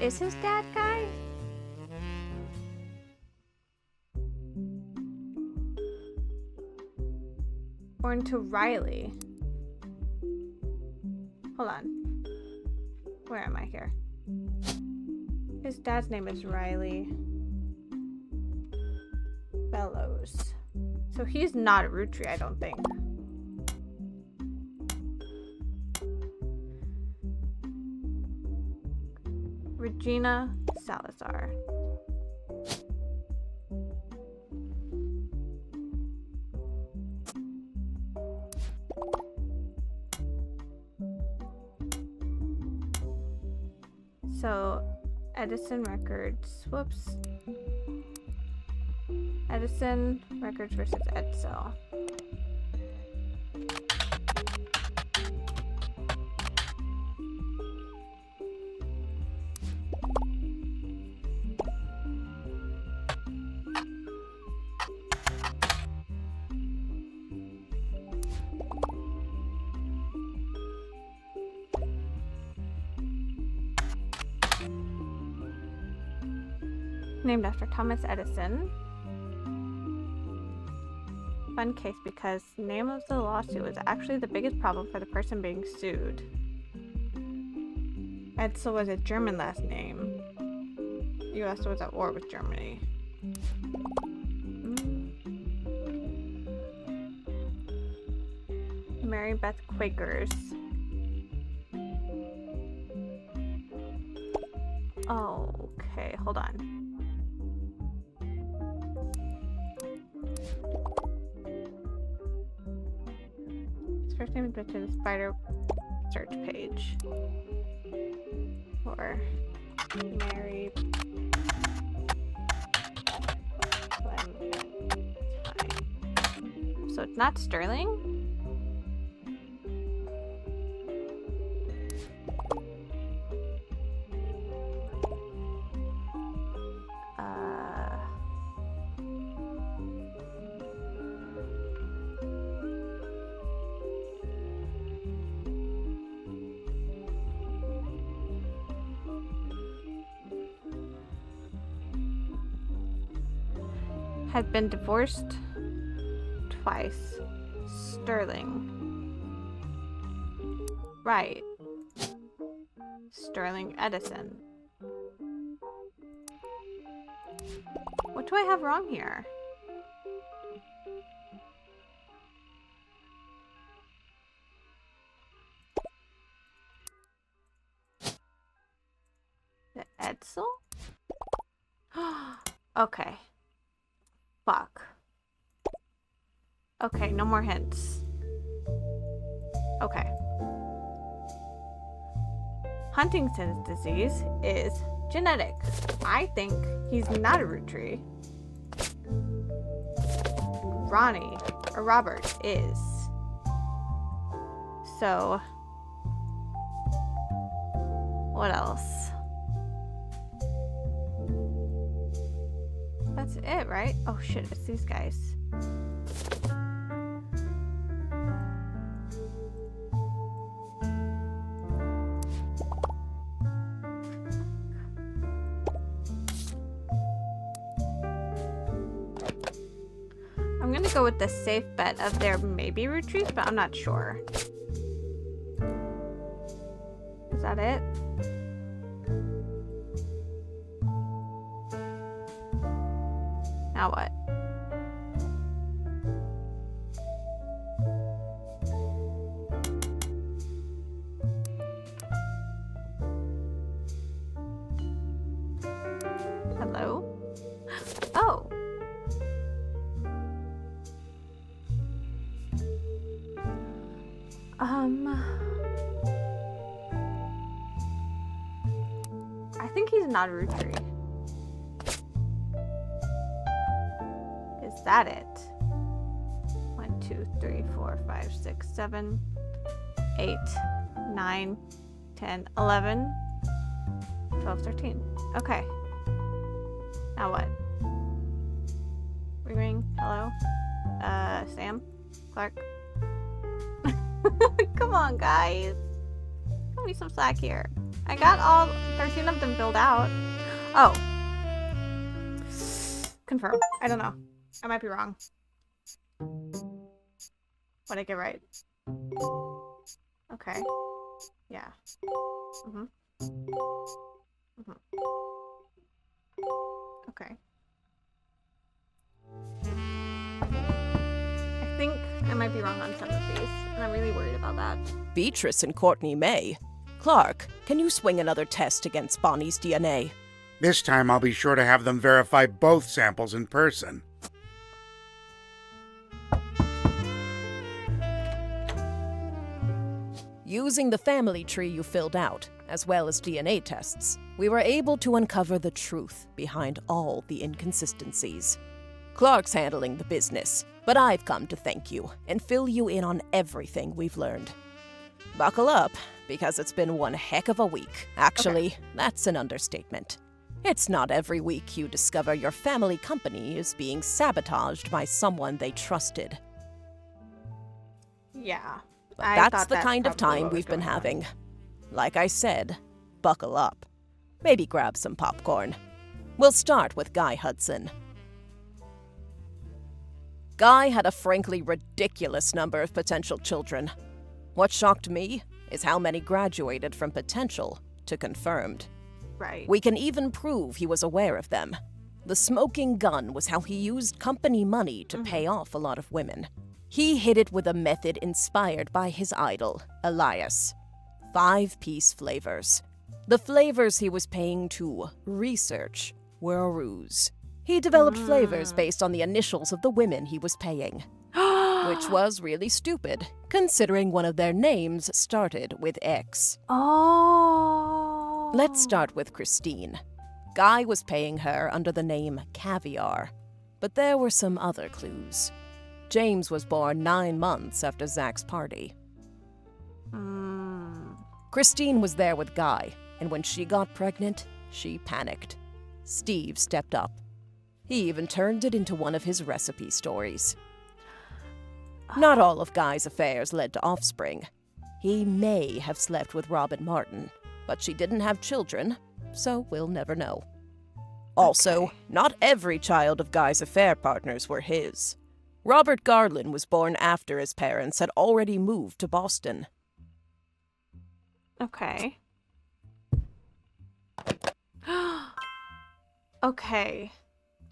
is his dad guy? Born to Riley. Hold on. Where am I here? His dad's name is Riley Bellows. So he's not a Roottreemania, I don't think. Regina Salazar. So, Edison Records, whoops. Edison Records versus Edsel. Named after Thomas Edison. Fun case because the name of the lawsuit was actually the biggest problem for the person being sued. Edsel was a German last name. US was at war with Germany. Mary Beth Quakers. Okay, hold on. His first name is mentioned in the spider search page. Or Mary Clementine. So it's not Sterling? Had been divorced twice. Sterling. Right. Sterling Edison. What do I have wrong here? The Edsel? Okay. Fuck. Okay, no more hints. Okay. Huntington's disease is genetic. I think he's not a root tree. Ronnie, or Robert, is. So, what else? That's it, right? Oh shit, it's these guys. I'm gonna go with the safe bet of there may be root trees, but I'm not sure. Is that it? Now what? Hello? Oh. I think he's not a root tree. Is that it? 1, 2, 3, 4, 5, 6, 7, 8, 9, 10, 11, 12, 13. Okay. Now what? Ring ring. Hello? Sam? Clark? Come on, guys. Give me some slack here. I got all 13 of them filled out. Oh. Confirm. I don't know. I might be wrong. What'd I get right? Okay. Yeah. Okay. I think I might be wrong on some of these, and I'm really worried about that. Beatrice and Courtney May. Clark, can you swing another test against Bonnie's DNA? This time I'll be sure to have them verify both samples in person. Using the family tree you filled out, as well as DNA tests, we were able to uncover the truth behind all the inconsistencies. Clark's handling the business, but I've come to thank you and fill you in on everything we've learned. Buckle up, because it's been one heck of a week. Actually, that's an understatement. It's not every week you discover your family company is being sabotaged by someone they trusted. Yeah. But that's the kind of time we've been having. Like I said, buckle up. Maybe grab some popcorn. We'll start with Guy Hudson. Guy had a frankly ridiculous number of potential children. What shocked me is how many graduated from potential to confirmed. Right. We can even prove he was aware of them. The smoking gun was how he used company money to pay off a lot of women. He hid it with a method inspired by his idol, Elias. 5-piece flavors. The flavors he was paying to research were a ruse. He developed flavors based on the initials of the women he was paying. Which was really stupid, considering one of their names started with X. Oh. Let's start with Christine. Guy was paying her under the name Caviar, but there were some other clues. James was born 9 months after Zach's party. Christine was there with Guy, and when she got pregnant, she panicked. Steve stepped up. He even turned it into one of his recipe stories. Not all of Guy's affairs led to offspring. He may have slept with Robin Martin, but she didn't have children, so we'll never know. Also, not every child of Guy's affair partners were his. Robert Garland was born after his parents had already moved to Boston. Okay. Okay.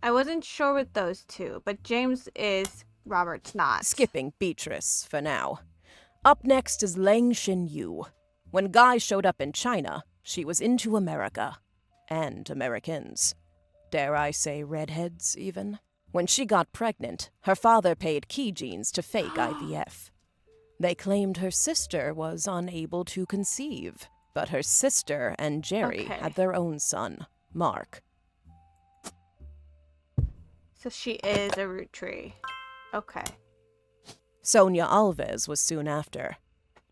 I wasn't sure with those two, but James is, Robert's not. Skipping Beatrice for now. Up next is Lang Xin-yu. When Guy showed up in China, she was into America. And Americans. Dare I say redheads, even? When she got pregnant, her father paid key genes to fake IVF. They claimed her sister was unable to conceive, but her sister and Jerry had their own son, Mark. So she is a root tree. Okay. Sonia Alves was soon after.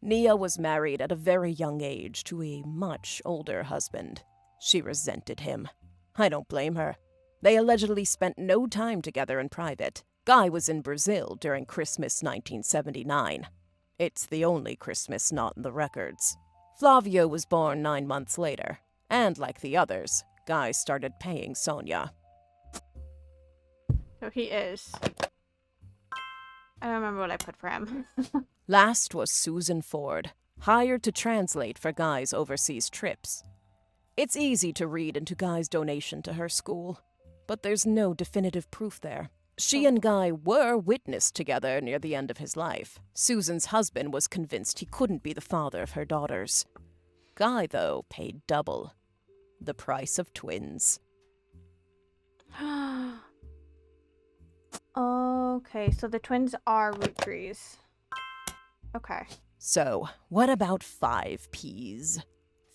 Nia was married at a very young age to a much older husband. She resented him. I don't blame her. They allegedly spent no time together in private. Guy was in Brazil during Christmas 1979. It's the only Christmas not in the records. Flavio was born 9 months later, and like the others, Guy started paying Sonia. So he is. I don't remember what I put for him. Last was Susan Ford, hired to translate for Guy's overseas trips. It's easy to read into Guy's donation to her school, but there's no definitive proof there. She and Guy were witnessed together near the end of his life. Susan's husband was convinced he couldn't be the father of her daughters. Guy, though, paid double. The price of twins. Okay, so the twins are root trees. Okay. So, what about 5 Ps?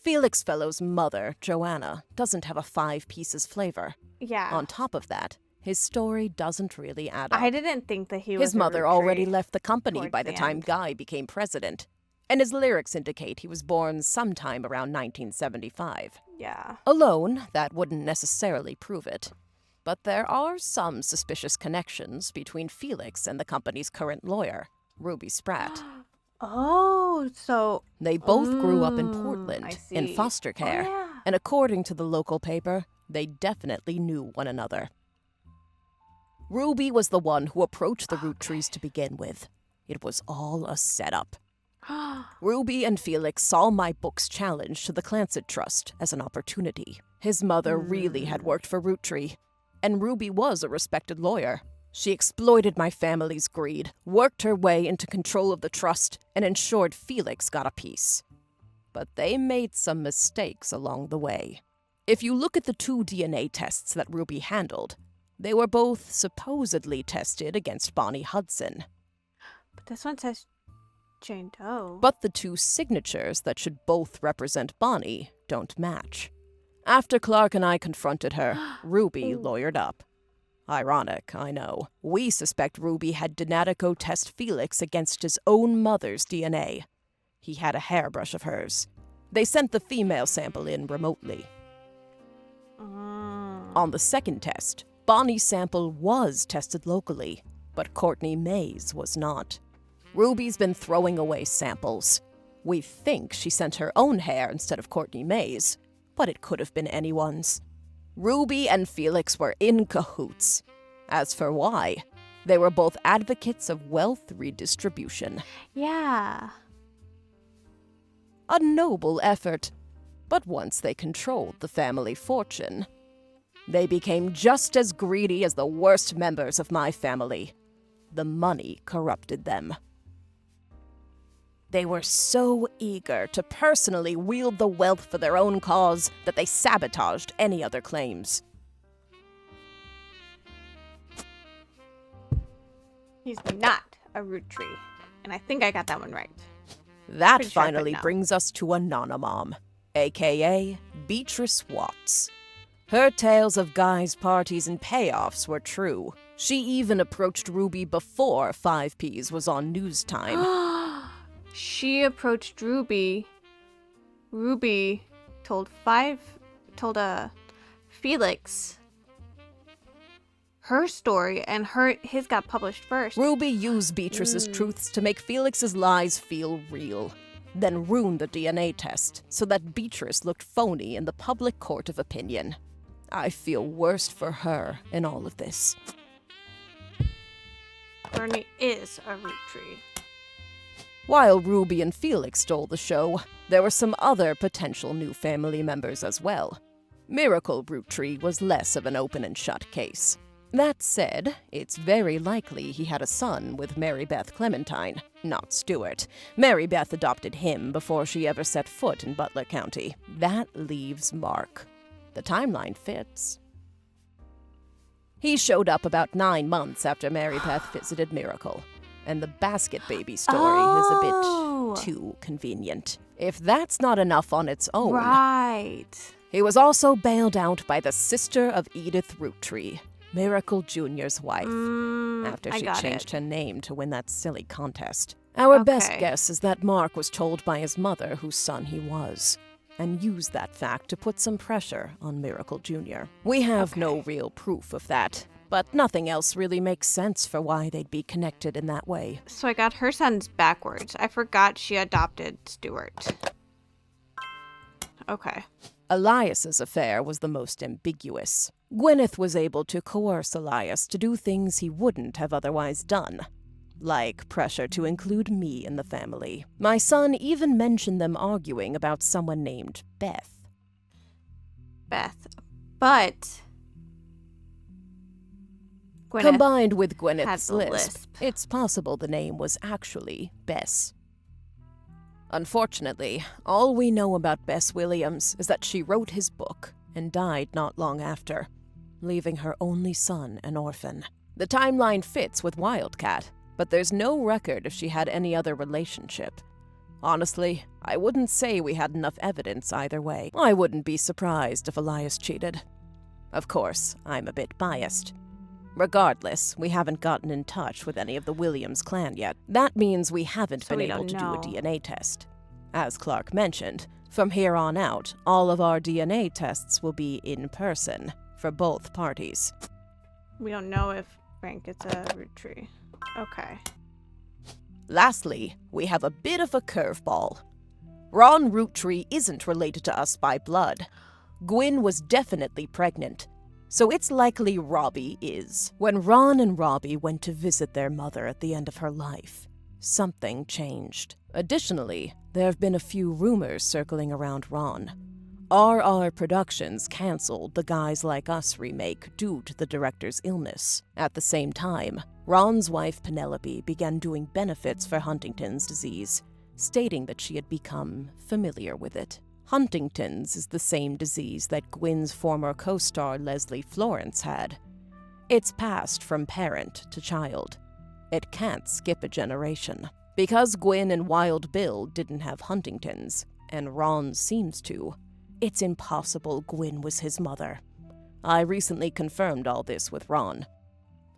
Felix Fellow's mother, Joanna, doesn't have a 5 pieces flavor. Yeah. On top of that, his story doesn't really add up. I didn't think that he was His mother a root already tree left the company towards by the time end. Guy became president, and his lyrics indicate he was born sometime around 1975. Yeah. Alone, that wouldn't necessarily prove it. But there are some suspicious connections between Felix and the company's current lawyer, Ruby Spratt. Oh, so... They both grew up in I Portland, see. in foster care, Oh, yeah. and according to the local paper, they definitely knew one another. Ruby was the one who approached the root trees to begin with. It was all a setup. Ruby and Felix saw my book's challenge to the Clancet Trust as an opportunity. His mother really had worked for Root Tree, and Ruby was a respected lawyer. She exploited my family's greed, worked her way into control of the trust, and ensured Felix got a piece. But they made some mistakes along the way. If you look at the 2 DNA tests that Ruby handled, they were both supposedly tested against Bonnie Hudson. But this one says Jane Doe. But the 2 signatures that should both represent Bonnie don't match. After Clark and I confronted her, Ruby lawyered up. Ironic, I know. We suspect Ruby had Donatico test Felix against his own mother's DNA. He had a hairbrush of hers. They sent the female sample in remotely. On the second test, Bonnie's sample was tested locally, but Courtney May's was not. Ruby's been throwing away samples. We think she sent her own hair instead of Courtney May's, but it could have been anyone's. Ruby and Felix were in cahoots. As for why, they were both advocates of wealth redistribution. Yeah. A noble effort. But once they controlled the family fortune, they became just as greedy as the worst members of my family. The money corrupted them. They were so eager to personally wield the wealth for their own cause that they sabotaged any other claims. He's not a root tree. And I think I got that one right. That Pretty sure I put finally no. brings us to Anonymom, a.k.a. Beatrice Watts. Her tales of Guy's parties and payoffs were true. She even approached Ruby before 5 Ps was on news time. She approached Ruby. Ruby told Felix her story, and his got published first. Ruby used Beatrice's truths to make Felix's lies feel real, then ruined the DNA test so that Beatrice looked phony in the public court of opinion. I feel worst for her in all of this. Courtney is a root tree. While Ruby and Felix stole the show, there were some other potential new family members as well. Miracle Root Tree was less of an open and shut case. That said, it's very likely he had a son with Mary Beth Clementine, not Stuart. Mary Beth adopted him before she ever set foot in Butler County. That leaves Mark. The timeline fits. He showed up about 9 months after Mary Beth visited Miracle, and the basket baby story is a bit too convenient. If that's not enough on its own, Right. he was also bailed out by the sister of Edith Roottree, Miracle Jr.'s wife, after I she got changed it. her name to win that silly contest. Our best Okay. guess is that Mark was told by his mother whose son he was, and used that fact to put some pressure on Miracle Jr. We have no real proof of that, but nothing else really makes sense for why they'd be connected in that way. So I got her sons backwards. I forgot she adopted Stuart. Okay. Elias's affair was the most ambiguous. Gwyneth was able to coerce Elias to do things he wouldn't have otherwise done, like pressure to include me in the family. My son even mentioned them arguing about someone named Beth. Beth. But Gwyneth Combined with had Gwyneth's the lisp, lisp. it's possible the name was actually Bess. Unfortunately, all we know about Bess Williams is that she wrote his book and died not long after, leaving her only son an orphan. The timeline fits with Wildcat, but there's no record if she had any other relationship. Honestly, I wouldn't say we had enough evidence either way. I wouldn't be surprised if Elias cheated. Of course, I'm a bit biased. Regardless, we haven't gotten in touch with any of the Williams clan yet. That means we haven't So been we able don't to know. do a DNA test. As Clark mentioned, from here on out, all of our DNA tests will be in person for both parties. we don't know if Frank gets a root tree. Okay. Lastly, we have a bit of a curveball. Ron Roottree isn't related to us by blood. Gwyn was definitely pregnant, so it's likely Robbie is. When Ron and Robbie went to visit their mother at the end of her life, something changed. Additionally, there have been a few rumors circling around Ron. RR Productions canceled the Guys Like Us remake due to the director's illness. At the same time, Ron's wife Penelope began doing benefits for Huntington's disease, stating that she had become familiar with it. Huntington's is the same disease that Gwyn's former co-star Leslie Florence had. It's passed from parent to child. It can't skip a generation. Because Gwyn and Wild Bill didn't have Huntington's, and Ron seems to, it's impossible Gwyn was his mother. I recently confirmed all this with Ron.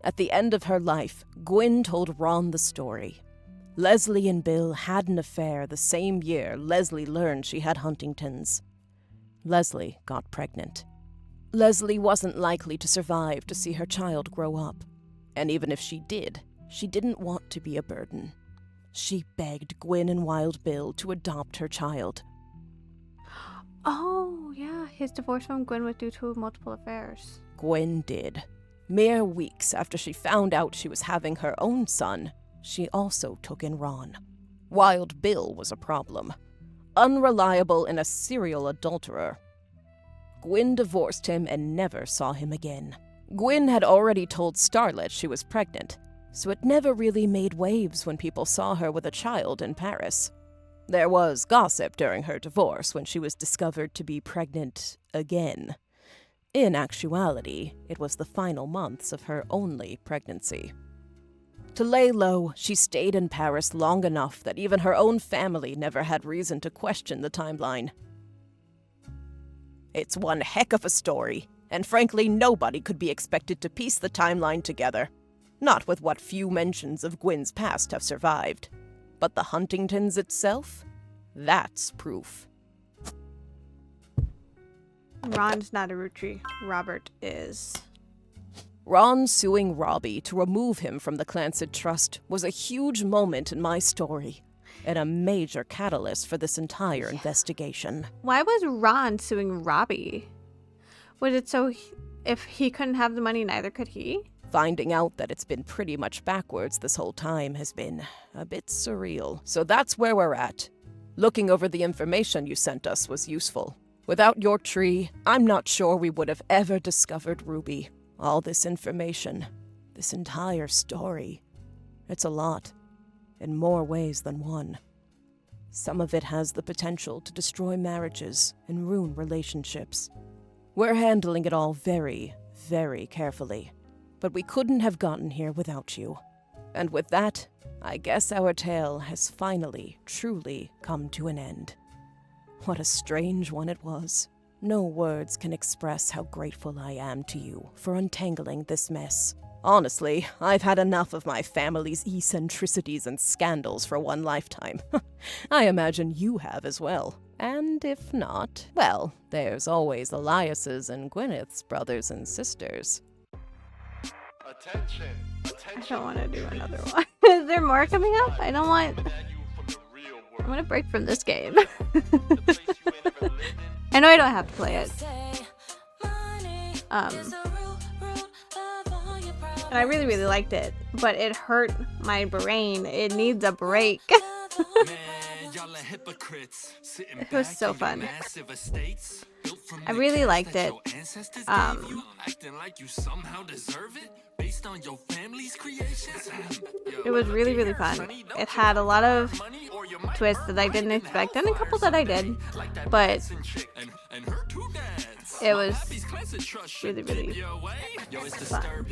At the end of her life, Gwyn told Ron the story. Leslie and Bill had an affair the same year Leslie learned she had Huntington's. Leslie got pregnant. Leslie wasn't likely to survive to see her child grow up. And even if she did, she didn't want to be a burden. She begged Gwyn and Wild Bill to adopt her child. Oh, yeah. His divorce from Gwen was due to multiple affairs. Gwyn did. Mere weeks after she found out she was having her own son, she also took in Ron. Wild Bill was a problem. Unreliable and a serial adulterer. Gwyn divorced him and never saw him again. Gwyn had already told Starlet she was pregnant, so it never really made waves when people saw her with a child in Paris. There was gossip during her divorce when she was discovered to be pregnant again. In actuality, it was the final months of her only pregnancy. To lay low, she stayed in Paris long enough that even her own family never had reason to question the timeline. It's one heck of a story, and frankly nobody could be expected to piece the timeline together. Not with what few mentions of Gwyn's past have survived. But the Huntingtons itself? That's proof. Ron's not a root tree. Robert is. Ron suing Robbie to remove him from the Clancid Trust was a huge moment in my story, and a major catalyst for this entire investigation. Why was Ron suing Robbie? Was it so if he couldn't have the money, neither could he? Finding out that it's been pretty much backwards this whole time has been a bit surreal. So that's where we're at. Looking over the information you sent us was useful. Without your tree, I'm not sure we would have ever discovered Ruby. All this information, this entire story, it's a lot, in more ways than one. Some of it has the potential to destroy marriages and ruin relationships. We're handling it all very, very carefully. but we couldn't have gotten here without you. And with that, I guess our tale has finally, truly come to an end. What a strange one it was. No words can express how grateful I am to you for untangling this mess. Honestly, I've had enough of my family's eccentricities and scandals for one lifetime. I imagine you have as well. And if not, well, there's always Elias's and Gwyneth's brothers and sisters. Attention. I don't want to do another one. Is there more coming up? I don't want... I'm gonna break from this game. I know I don't have to play it. And I really, really liked it, but it hurt my brain. It needs a break. It was so fun. I really liked it. It was really, really fun. It had a lot of twists that I didn't expect, and a couple that I did, but it was really, really fun.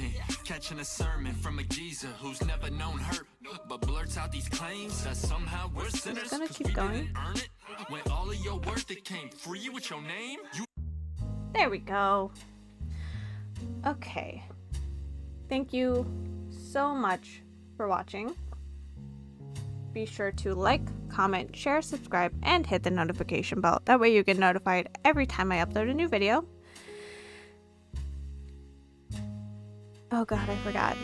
Catching a sermon from a geezer who's never known hurt, but blurts out these claims that somehow we're sinners. It's gonna keep going. When all of your worth it came free with your name. There we go. Okay. Thank you so much for watching. Be sure to like, comment, share, subscribe, and hit the notification bell. That way you get notified every time I upload a new video. Oh god, I forgot.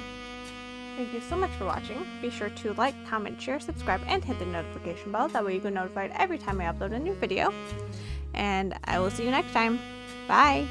Thank you so much for watching. Be sure to like, comment, share, subscribe, and hit the notification bell. That way you get notified every time I upload a new video. And I will see you next time. Bye!